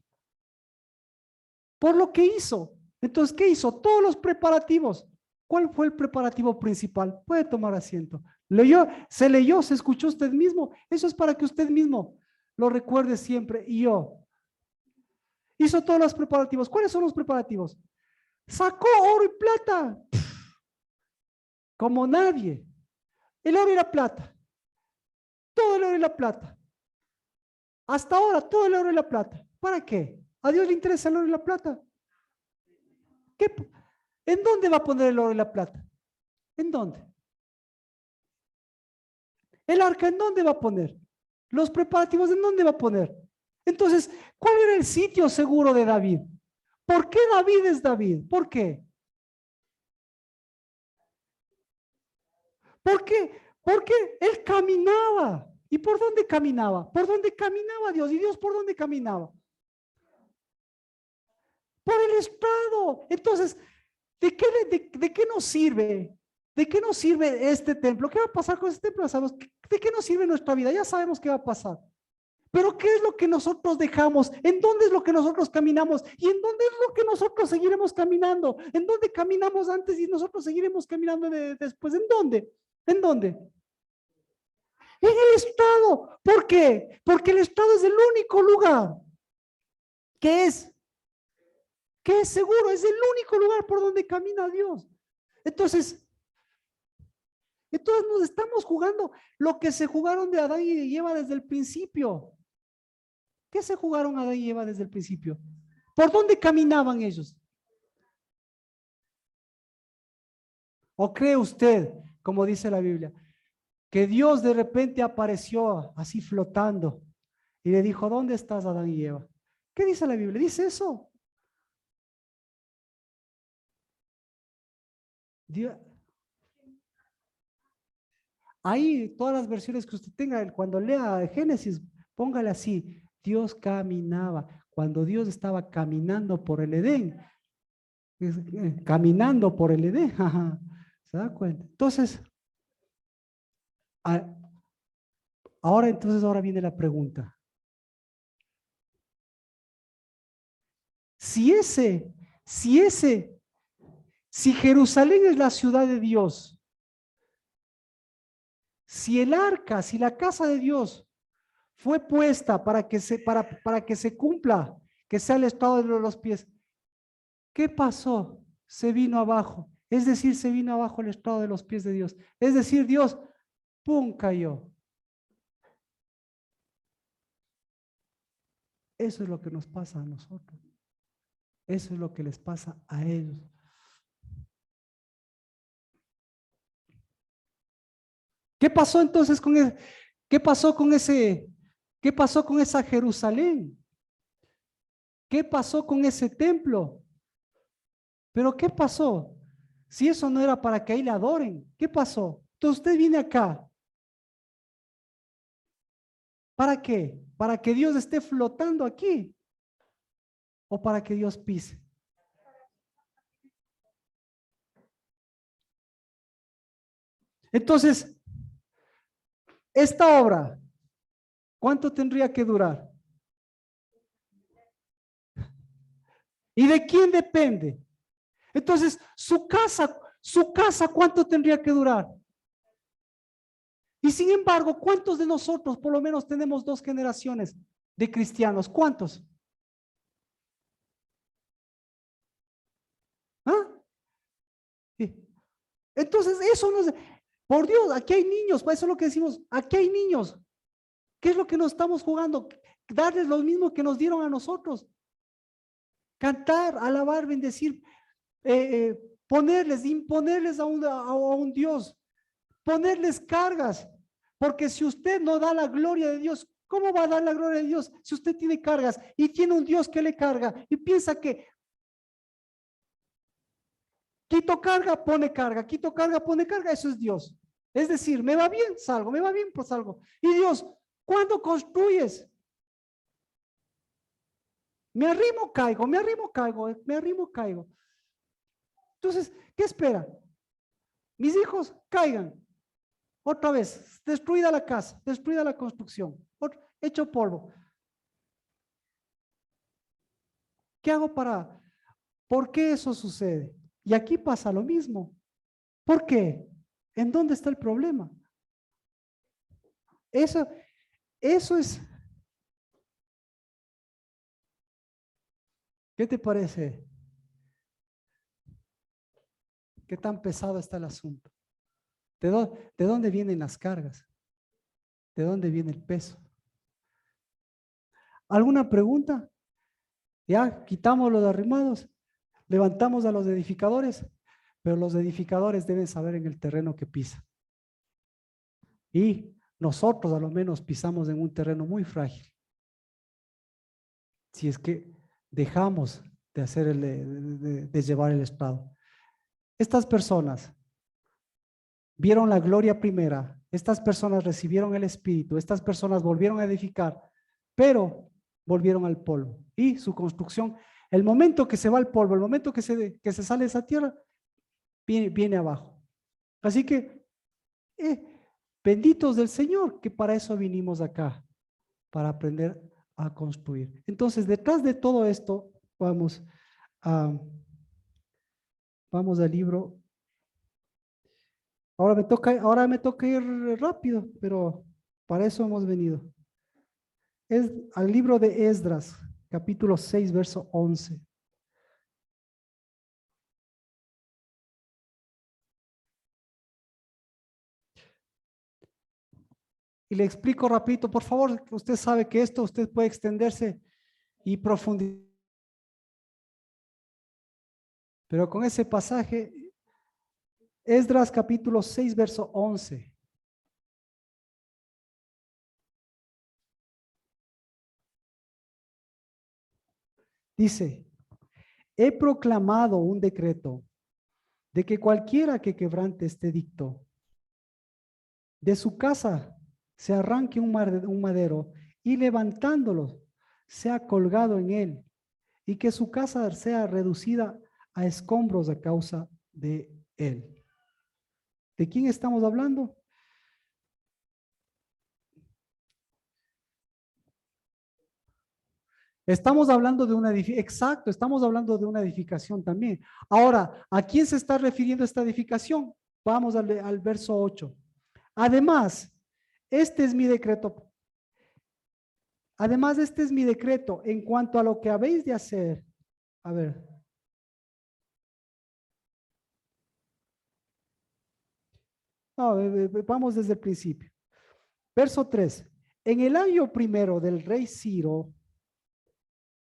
Por lo que hizo. Entonces, ¿qué hizo? Todos los preparativos. ¿Cuál fue el preparativo principal? Puede tomar asiento. Se escuchó usted mismo. Eso es para que usted mismo lo recuerde siempre. Y yo hizo todos los preparativos. ¿Cuáles son los preparativos? Sacó oro y plata. Como nadie. El oro y la plata. Todo el oro y la plata. Hasta ahora, todo el oro y la plata. ¿Para qué? ¿A Dios le interesa el oro y la plata? ¿Qué? ¿En dónde va a poner el oro y la plata? ¿En dónde? ¿El arca en dónde va a poner? ¿Los preparativos en dónde va a poner? Entonces, ¿cuál era el sitio seguro de David? ¿Por qué David es David? ¿Por qué? ¿Por qué? Porque él caminaba. ¿Y por dónde caminaba? ¿Por dónde caminaba Dios? ¿Y Dios por dónde caminaba? Por el estrado. Entonces, ¿de qué nos sirve? ¿De qué nos sirve este templo? ¿Qué va a pasar con este templo? ¿Sabemos? ¿De qué nos sirve nuestra vida? Ya sabemos qué va a pasar. Pero ¿qué es lo que nosotros dejamos? ¿En dónde es lo que nosotros caminamos? ¿Y en dónde es lo que nosotros seguiremos caminando? ¿En dónde caminamos antes y nosotros seguiremos caminando después? ¿En dónde? ¿En dónde? En el Estado. ¿Por qué? Porque el Estado es el único lugar que es, que es seguro, es el único lugar por donde camina Dios. Entonces, entonces nos estamos jugando lo que se jugaron de Adán y Eva desde el principio. ¿Qué se jugaron Adán y Eva desde el principio? ¿Por dónde caminaban ellos? ¿O cree usted, como dice la Biblia, que Dios de repente apareció así flotando y le dijo, ¿dónde estás, Adán y Eva? ¿Qué dice la Biblia? Dice eso. Dios, ahí todas las versiones que usted tenga, cuando lea Génesis, póngale así, Dios caminaba. Cuando Dios estaba caminando por el Edén, caminando por el Edén, ¿se da cuenta? Entonces, ahora viene la pregunta. Si ese, si ese, si Jerusalén es la ciudad de Dios, si el arca, si la casa de Dios fue puesta para que se cumpla, que sea el estado de los pies, ¿qué pasó? Se vino abajo. Es decir, se vino abajo el estado de los pies de Dios. Es decir, Dios, ¡pum!, cayó. Eso es lo que nos pasa a nosotros. Eso es lo que les pasa a ellos. ¿Qué pasó entonces con el, qué pasó con ese, qué pasó con esa Jerusalén? ¿Qué pasó con ese templo? Pero ¿qué pasó? Si eso no era para que ahí le adoren, ¿qué pasó? Entonces usted viene acá. ¿Para qué? ¿Para que Dios esté flotando aquí? ¿O para que Dios pise? Entonces, esta obra, ¿cuánto tendría que durar? ¿Y de quién depende? Entonces, su casa, ¿cuánto tendría que durar? Y sin embargo, ¿cuántos de nosotros por lo menos tenemos 2 generaciones de cristianos? ¿Cuántos? ¿Ah? Sí. Entonces, eso no es, por Dios, aquí hay niños, eso es lo que decimos, aquí hay niños. ¿Qué es lo que nos estamos jugando? Darles lo mismo que nos dieron a nosotros. Cantar, alabar, bendecir, imponerles a un Dios, ponerles cargas. Porque si usted no da la gloria de Dios, ¿cómo va a dar la gloria de Dios si usted tiene cargas y tiene un Dios que le carga y piensa que quito carga, quito carga, pone carga? Eso es Dios. Es decir, me va bien, salgo, me va bien, pues salgo. Y Dios, ¿cuándo construyes? Me arrimo, caigo, me arrimo, caigo, me arrimo, caigo. Entonces, ¿qué espera? Mis hijos caigan. Otra vez, destruida la casa, destruida la construcción, hecho polvo. ¿Qué hago por qué eso sucede? Y aquí pasa lo mismo. ¿Por qué? ¿En dónde está el problema? Eso, eso es, ¿qué te parece? ¿Qué tan pesado está el asunto? ¿De dónde vienen las cargas? ¿De dónde viene el peso? ¿Alguna pregunta? Ya quitamos los arrimados, levantamos a los edificadores, pero los edificadores deben saber en el terreno que pisan. Y nosotros a lo menos pisamos en un terreno muy frágil. si es que dejamos de hacer de llevar el Estado. Estas personas vieron la gloria primera, estas personas recibieron el Espíritu, estas personas volvieron a edificar, pero volvieron al polvo. Y su construcción, el momento que se va al polvo, el momento que se sale de esa tierra, viene abajo. Así que, benditos del Señor, que para eso vinimos acá, para aprender a construir. Entonces, detrás de todo esto, vamos al libro. Ahora me toca ir rápido, pero para eso hemos venido. Es al libro de Esdras, capítulo 6, verso 11. Y le explico rapidito, por favor, usted sabe que esto usted puede extenderse y profundizar. Pero con ese pasaje, Esdras capítulo 6, verso 11. Dice, he proclamado un decreto de que cualquiera que quebrante este edicto, de su casa se arranque un madero y levantándolo sea colgado en él, y que su casa sea reducida a escombros a causa de él. ¿De quién estamos hablando? Estamos hablando de una edificación, exacto, estamos hablando de una edificación también. Ahora, ¿a quién se está refiriendo esta edificación? Vamos al verso 8. Además, este es mi decreto. Además, este es mi decreto en cuanto a lo que habéis de hacer. A ver. No, vamos desde el principio. Verso 3. En el año primero del rey Ciro,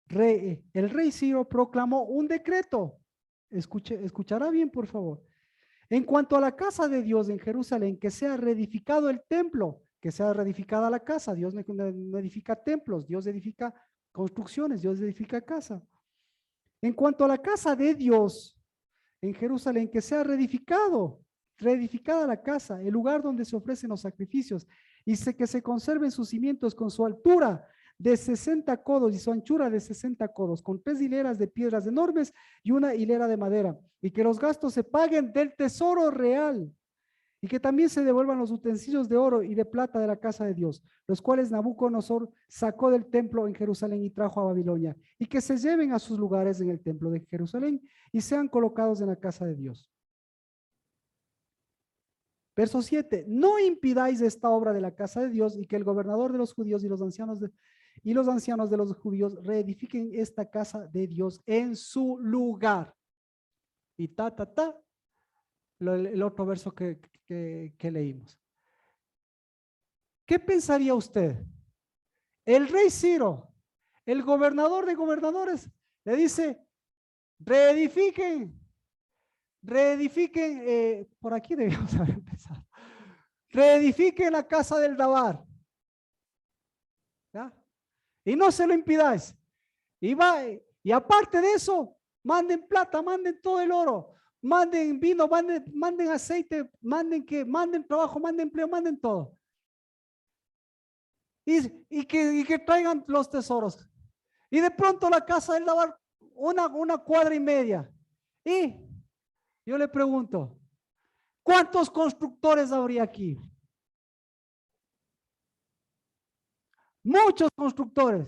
el rey Ciro proclamó un decreto. Escuchará bien, por favor. En cuanto a la casa de Dios en Jerusalén, que sea reedificado el templo, que sea reedificada la casa. Dios no edifica templos, Dios edifica construcciones, Dios edifica casa. En cuanto a la casa de Dios en Jerusalén, que sea reedificada la casa, el lugar donde se ofrecen los sacrificios, y que se conserven sus cimientos con su altura de 60 codos y su anchura de 60 codos, con 3 hileras de piedras enormes y una hilera de madera, y que los gastos se paguen del tesoro real, y que también se devuelvan los utensilios de oro y de plata de la casa de Dios, los cuales Nabucodonosor sacó del templo en Jerusalén y trajo a Babilonia, y que se lleven a sus lugares en el templo de Jerusalén y sean colocados en la casa de Dios. Verso 7, no impidáis esta obra de la casa de Dios, y que el gobernador de los judíos y los ancianos de los judíos reedifiquen esta casa de Dios en su lugar. Y el otro verso que leímos. ¿Qué pensaría usted? El rey Ciro, el gobernador de gobernadores, le dice, reedifiquen, por aquí debíamos haber empezado, reedifiquen la casa del Dabar. ¿Ya? Y no se lo impidáis. Y aparte de eso, manden plata, manden todo el oro, manden vino, manden aceite, manden trabajo, manden empleo, manden todo. Y que traigan los tesoros. Y de pronto la casa del Dabar, una cuadra y media. Y yo le pregunto, ¿cuántos constructores habría aquí? Muchos constructores.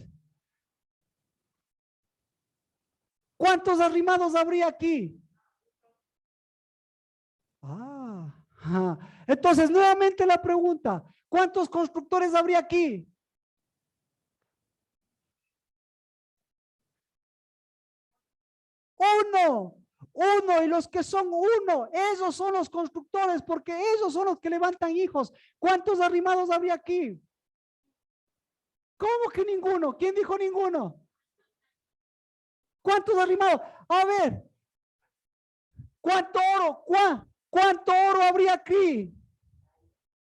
¿Cuántos arrimados habría aquí? Entonces, nuevamente la pregunta, ¿cuántos constructores habría aquí? Uno, y los que son uno, esos son los constructores, porque ellos son los que levantan hijos. ¿Cuántos arrimados habría aquí? ¿Cómo que ninguno? ¿Quién dijo ninguno? ¿Cuántos arrimados? A ver, ¿cuánto oro? ¿Cuánto oro habría aquí?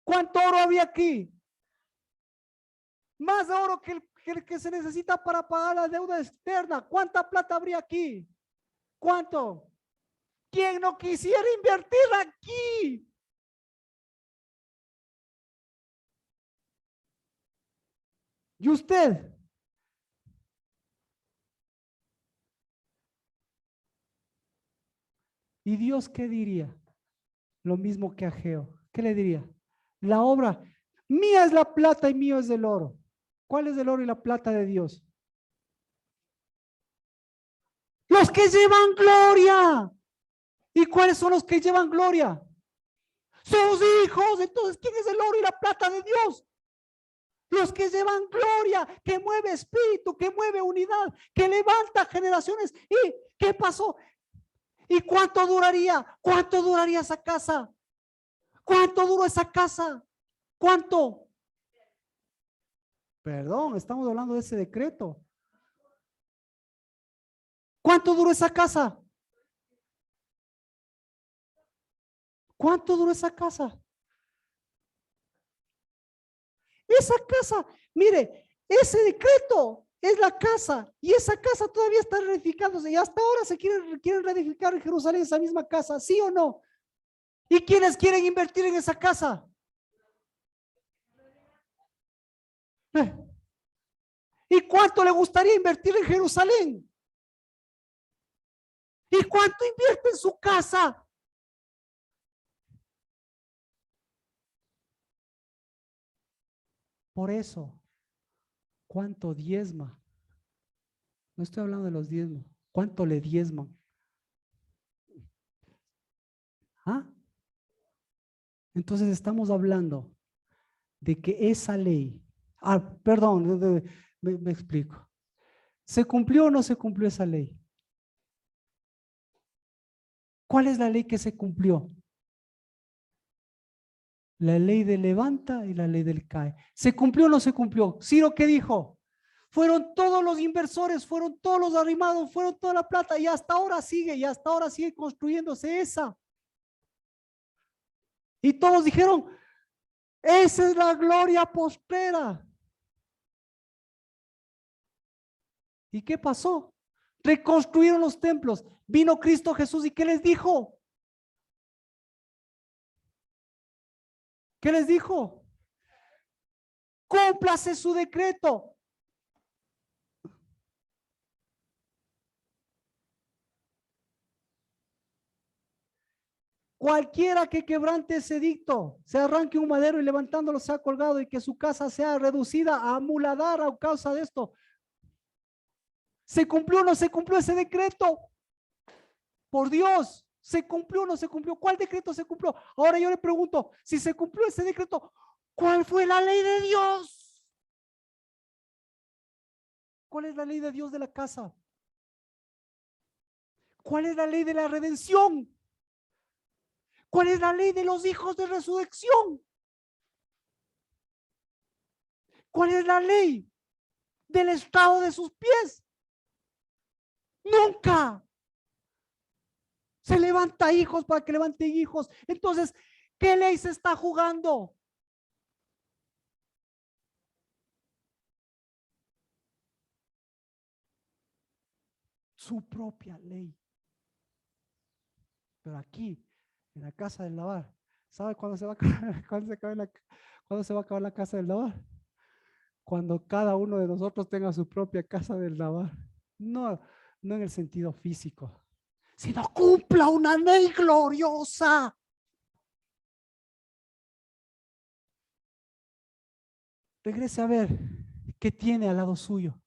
¿Cuánto oro había aquí? Más oro que se necesita para pagar la deuda externa. ¿Cuánta plata habría aquí? ¿Cuánto? ¿Quién no quisiera invertir aquí? ¿Y usted? ¿Y Dios qué diría? Lo mismo que Ageo. ¿Qué le diría? La obra, mía es la plata y mío es el oro. ¿Cuál es el oro y la plata de Dios? Los que llevan gloria. ¿Y cuáles son los que llevan gloria? Sus hijos. Entonces, ¿quién es el oro y la plata de Dios? Los que llevan gloria, que mueve espíritu, que mueve unidad, que levanta generaciones. ¿Y qué pasó? ¿Y cuánto duraría? ¿Cuánto duraría esa casa? ¿Cuánto duró esa casa? ¿Cuánto? Perdón, estamos hablando de ese decreto. ¿Cuánto duró esa casa? ¿Cuánto duró esa casa? Esa casa, mire, ese decreto es la casa y esa casa todavía está reedificándose y hasta ahora se quieren reedificar en Jerusalén esa misma casa, ¿sí o no? ¿Y quiénes quieren invertir en esa casa? ¿Y cuánto le gustaría invertir en Jerusalén? ¿Y cuánto invierte en su casa? Por eso, ¿cuánto diezma? No estoy hablando de los diezmos. ¿Cuánto le diezman? ¿Ah? Entonces estamos hablando de que esa ley, perdón, me explico. ¿Se cumplió o no se cumplió esa ley? ¿Cuál es la ley que se cumplió? La ley del levanta y la ley del cae. ¿Se cumplió o no se cumplió? Ciro, ¿qué dijo? Fueron todos los inversores, fueron todos los arrimados, fueron toda la plata y hasta ahora sigue, construyéndose esa. Y todos dijeron, esa es la gloria postrera. ¿Y qué pasó? Reconstruyeron los templos. Vino Cristo Jesús y ¿qué les dijo? ¿Qué les dijo? Cúmplase su decreto. Cualquiera que quebrante ese dicto, se arranque un madero y levantándolo sea colgado y que su casa sea reducida a muladar a causa de esto. ¿Se cumplió o no se cumplió ese decreto? Por Dios, ¿se cumplió o no se cumplió? ¿Cuál decreto se cumplió? Ahora yo le pregunto, si se cumplió ese decreto, ¿cuál fue la ley de Dios? ¿Cuál es la ley de Dios de la casa? ¿Cuál es la ley de la redención? ¿Cuál es la ley de los hijos de resurrección? ¿Cuál es la ley del estado de sus pies? Nunca. Se levanta hijos para que levanten hijos. Entonces, ¿qué ley se está jugando? Su propia ley. Pero aquí, en la casa del lavar, ¿sabe cuándo se va a acabar, cuándo se va a acabar la casa del lavar? Cuando cada uno de nosotros tenga su propia casa del lavar. No, no en el sentido físico, sino cumpla una ley gloriosa. Regrese a ver qué tiene al lado suyo.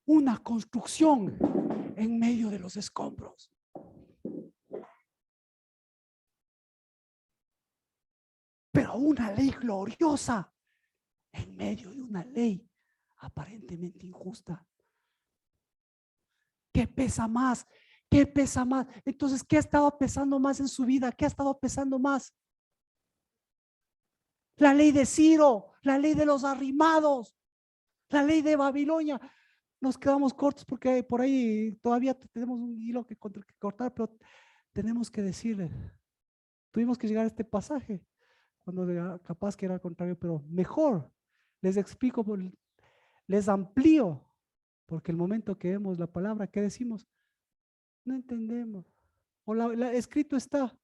Una construcción en medio de los escombros. Pero una ley gloriosa en medio de una ley aparentemente injusta. ¿Qué pesa más? ¿Qué pesa más? Entonces, ¿qué ha estado pesando más en su vida? ¿Qué ha estado pesando más? La ley de Ciro, la ley de los arrimados, la ley de Babilonia. Nos quedamos cortos porque por ahí todavía tenemos un hilo que cortar, pero tenemos que decirle, tuvimos que llegar a este pasaje, cuando capaz que era al contrario, pero mejor. Les explico, les amplío, porque el momento que vemos la palabra, ¿qué decimos? No entendemos. O escrito está,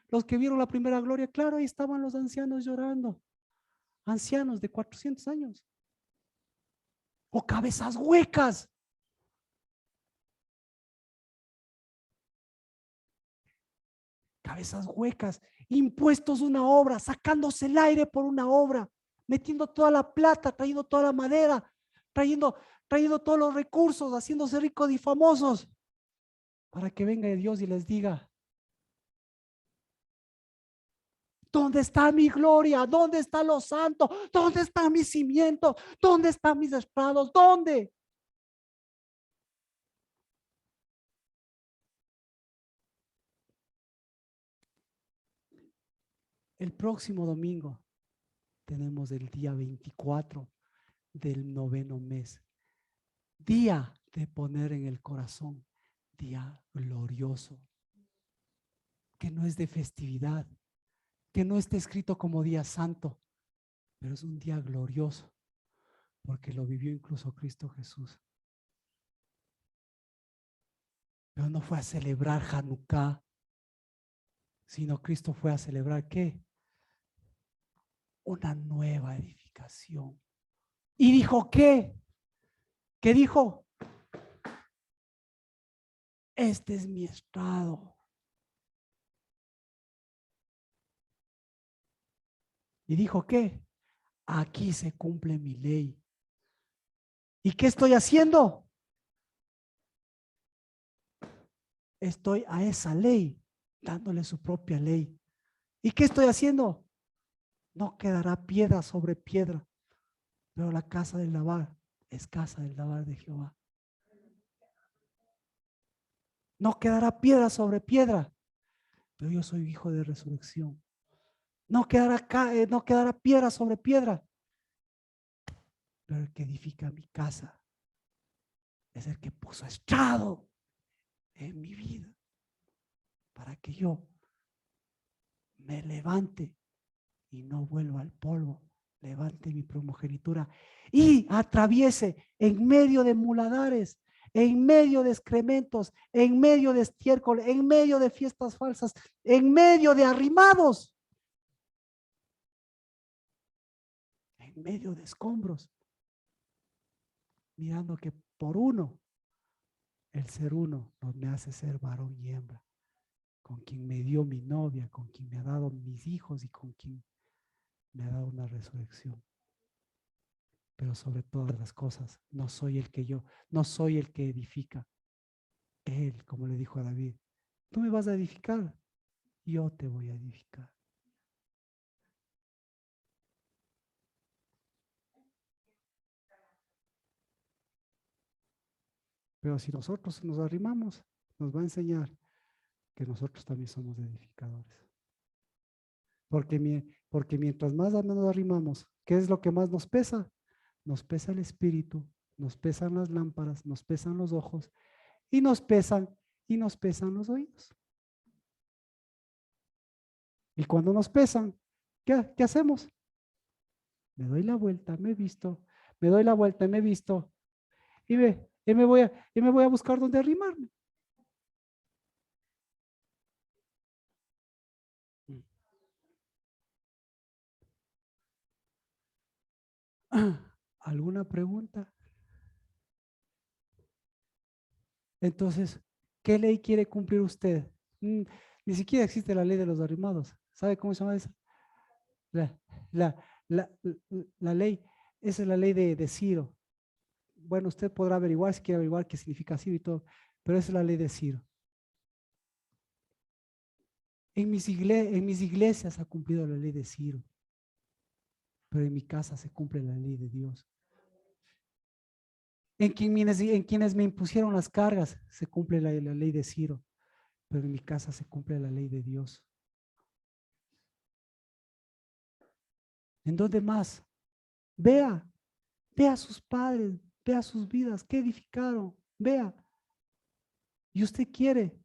los que vieron la primera gloria, claro, ahí estaban los ancianos llorando, ancianos de 400 años, o cabezas huecas. Cabezas huecas, impuestos una obra, sacándose el aire por una obra, metiendo toda la plata, trayendo toda la madera, trayendo todos los recursos, haciéndose ricos y famosos, para que venga Dios y les diga, ¿dónde está mi gloria? ¿Dónde está lo santo? ¿Dónde está mi cimiento? ¿Dónde están mis estrados? ¿Dónde? El próximo domingo tenemos el día 24 del 9º mes. Día de poner en el corazón. Día glorioso. Que no es de festividad. Que no está escrito como día santo. Pero es un día glorioso. Porque lo vivió incluso Cristo Jesús. Pero no fue a celebrar Hanukkah. Sino Cristo fue a celebrar ¿qué? Una nueva edificación. ¿Y dijo qué? ¿Qué dijo? Este es mi estrado. ¿Y dijo qué? Aquí se cumple mi ley. ¿Y qué estoy haciendo? Estoy a esa ley, dándole su propia ley. ¿Y qué estoy haciendo? No quedará piedra sobre piedra, pero la casa del lavar es casa del lavar de Jehová. No quedará piedra sobre piedra, pero yo soy hijo de resurrección. No quedará piedra sobre piedra, pero el que edifica mi casa es el que puso estrado en mi vida para que yo me levante y no vuelva al polvo, levante mi primogenitura y atraviese en medio de muladares, en medio de excrementos, en medio de estiércol, en medio de fiestas falsas, en medio de arrimados, en medio de escombros, mirando que por uno, el ser uno nos me hace ser varón y hembra, con quien me dio mi novia, con quien me ha dado mis hijos y con quien me ha dado una resurrección. Pero sobre todas las cosas, no soy el que edifica. Él, como le dijo a David, tú me vas a edificar, yo te voy a edificar. Pero si nosotros nos arrimamos, nos va a enseñar que nosotros también somos edificadores. Porque mientras más nos arrimamos, ¿qué es lo que más nos pesa? Nos pesa el espíritu, nos pesan las lámparas, nos pesan los ojos y nos pesan los oídos. Y cuando nos pesan, ¿qué hacemos? Me doy la vuelta, me he visto, me doy la vuelta, me he visto y me voy a buscar dónde arrimarme. ¿Alguna pregunta? Entonces, ¿qué ley quiere cumplir usted? Ni siquiera existe la ley de los arrimados. ¿Sabe cómo se llama esa? La, la, la, la ley, esa es la ley de Ciro. Bueno, usted podrá averiguar si quiere averiguar qué significa Ciro y todo, pero esa es la ley de Ciro. En mis iglesias ha cumplido la ley de Ciro, pero en mi casa se cumple la ley de Dios. En quienes me impusieron las cargas se cumple la ley de Ciro, pero en mi casa se cumple la ley de Dios. ¿En dónde más? Vea a sus padres, vea sus vidas, qué edificaron, vea. Y usted quiere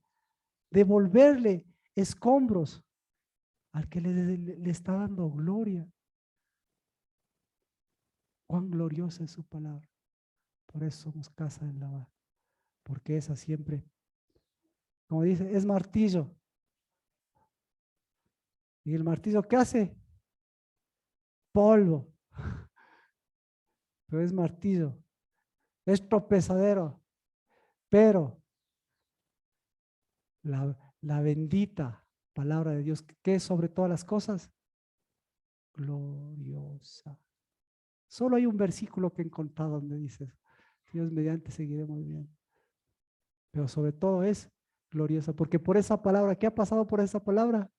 devolverle escombros al que le está dando gloria. Cuán gloriosa es su palabra. Por eso somos casa del lavar, porque esa siempre, como dice, es martillo. ¿Y el martillo qué hace? Polvo. Pero es martillo, es tropezadero, pero la bendita palabra de Dios, que es sobre todas las cosas, gloriosa. Solo hay un versículo que he encontrado donde dice, Dios mediante seguiremos bien. Pero sobre todo es gloriosa, porque por esa palabra, ¿qué ha pasado por esa palabra?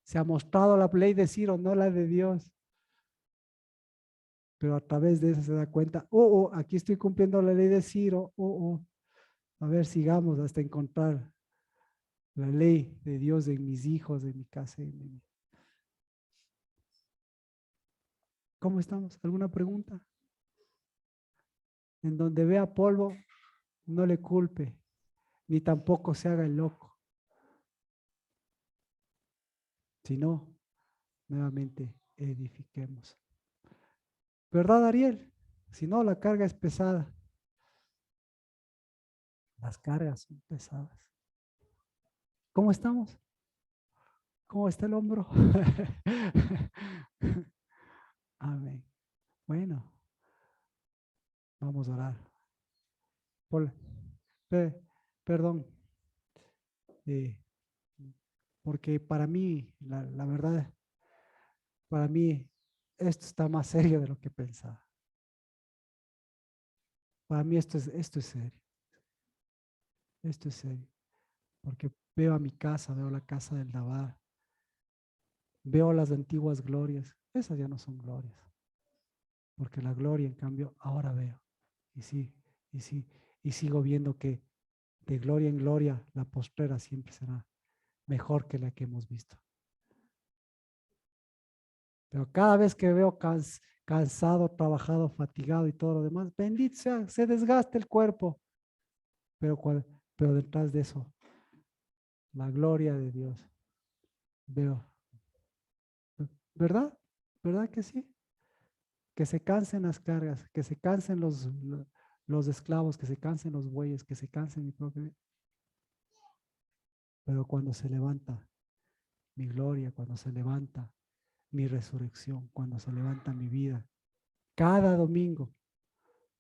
Se ha mostrado la ley de Ciro, no la de Dios. Pero a través de eso se da cuenta, aquí estoy cumpliendo la ley de Ciro, a ver, sigamos hasta encontrar la ley de Dios en mis hijos, en mi casa. ¿Cómo estamos? ¿Alguna pregunta? En donde vea polvo, no le culpe, ni tampoco se haga el loco, sino nuevamente edifiquemos. ¿Verdad, Ariel? Si no, la carga es pesada. Las cargas son pesadas. ¿Cómo estamos? ¿Cómo está el hombro? Amén. Bueno, vamos a orar. Por, perdón, eh, porque para mí, la verdad, para mí esto está más serio de lo que pensaba. Para mí esto es serio. Esto es serio. Porque veo a mi casa, veo la casa del Navar, veo las antiguas glorias. Esas ya no son glorias. Porque la gloria, en cambio, ahora veo. Y sí, y sí, y sigo viendo que de gloria en gloria la postrera siempre será mejor que la que hemos visto. Pero cada vez que veo cansado, trabajado, fatigado y todo lo demás, bendito sea, se desgasta el cuerpo. Pero, pero detrás de eso, la gloria de Dios. Veo. ¿Verdad? ¿Verdad que sí? Que se cansen las cargas, que se cansen los esclavos, que se cansen los bueyes, que se cansen mi propio. Pero cuando se levanta mi gloria, cuando se levanta mi resurrección, cuando se levanta mi vida, cada domingo,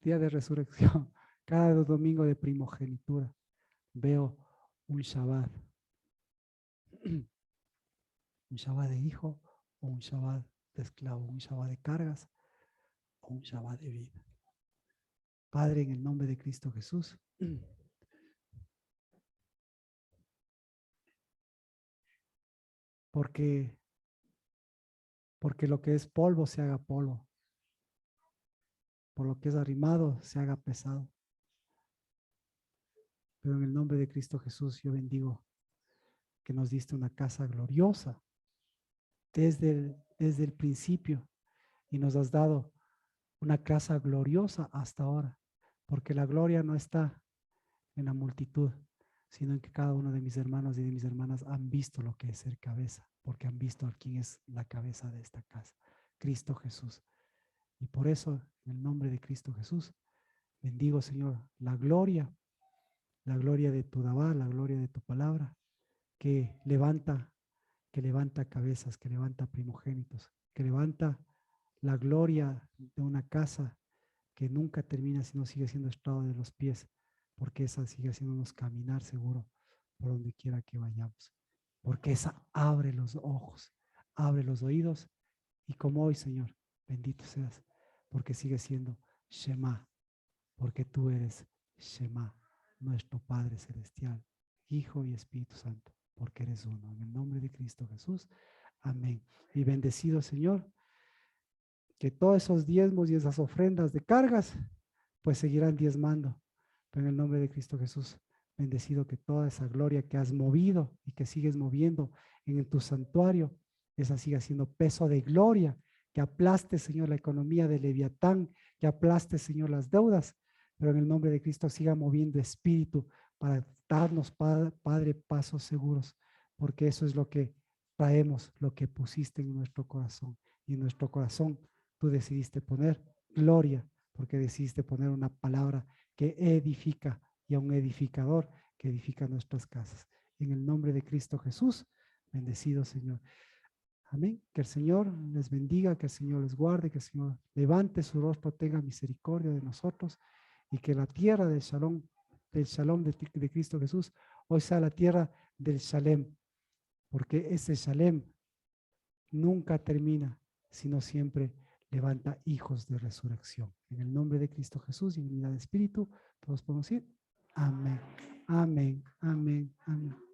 día de resurrección, cada domingo de primogenitura, veo un Shabbat, un Shabbat de hijo o un Shabbat de esclavo, un Shabbat de cargas o un Shabbat de vida. Padre, en el nombre de Cristo Jesús, porque lo que es polvo se haga polvo, por lo que es arrimado se haga pesado. Pero en el nombre de Cristo Jesús yo bendigo que nos diste una casa gloriosa desde el principio y nos has dado una casa gloriosa hasta ahora, porque la gloria no está en la multitud, sino en que cada uno de mis hermanos y de mis hermanas han visto lo que es ser cabeza, porque han visto a quién es la cabeza de esta casa, Cristo Jesús. Y por eso, en el nombre de Cristo Jesús, bendigo, Señor, la gloria de tu Dabá, la gloria de tu palabra, que levanta cabezas, que levanta primogénitos, que levanta la gloria de una casa que nunca termina, sino sigue siendo estrado de los pies, porque esa sigue haciéndonos caminar seguro por donde quiera que vayamos, porque esa abre los ojos, abre los oídos, y como hoy, Señor, bendito seas, porque sigue siendo Shema, porque tú eres Shema, nuestro Padre Celestial, Hijo y Espíritu Santo, porque eres uno. En el nombre de Cristo Jesús, amén. Y bendecido, Señor, que todos esos diezmos y esas ofrendas de cargas, pues seguirán diezmando. Pero en el nombre de Cristo Jesús, bendecido que toda esa gloria que has movido y que sigues moviendo en tu santuario, esa siga siendo peso de gloria, que aplaste, Señor, la economía de Leviatán, que aplaste, Señor, las deudas, pero en el nombre de Cristo siga moviendo espíritu para darnos, Padre, pasos seguros, porque eso es lo que traemos, lo que pusiste en nuestro corazón. Y en nuestro corazón tú decidiste poner gloria, porque decidiste poner una palabra que edifica y a un edificador que edifica nuestras casas. En el nombre de Cristo Jesús, bendecido Señor. Amén. Que el Señor les bendiga, que el Señor les guarde, que el Señor levante su rostro, tenga misericordia de nosotros y que la tierra del shalom de Cristo Jesús hoy sea la tierra del shalem, porque ese shalem nunca termina, sino siempre levanta hijos de resurrección. En el nombre de Cristo Jesús y en unidad de espíritu, todos podemos decir amén, amén, amén, amén.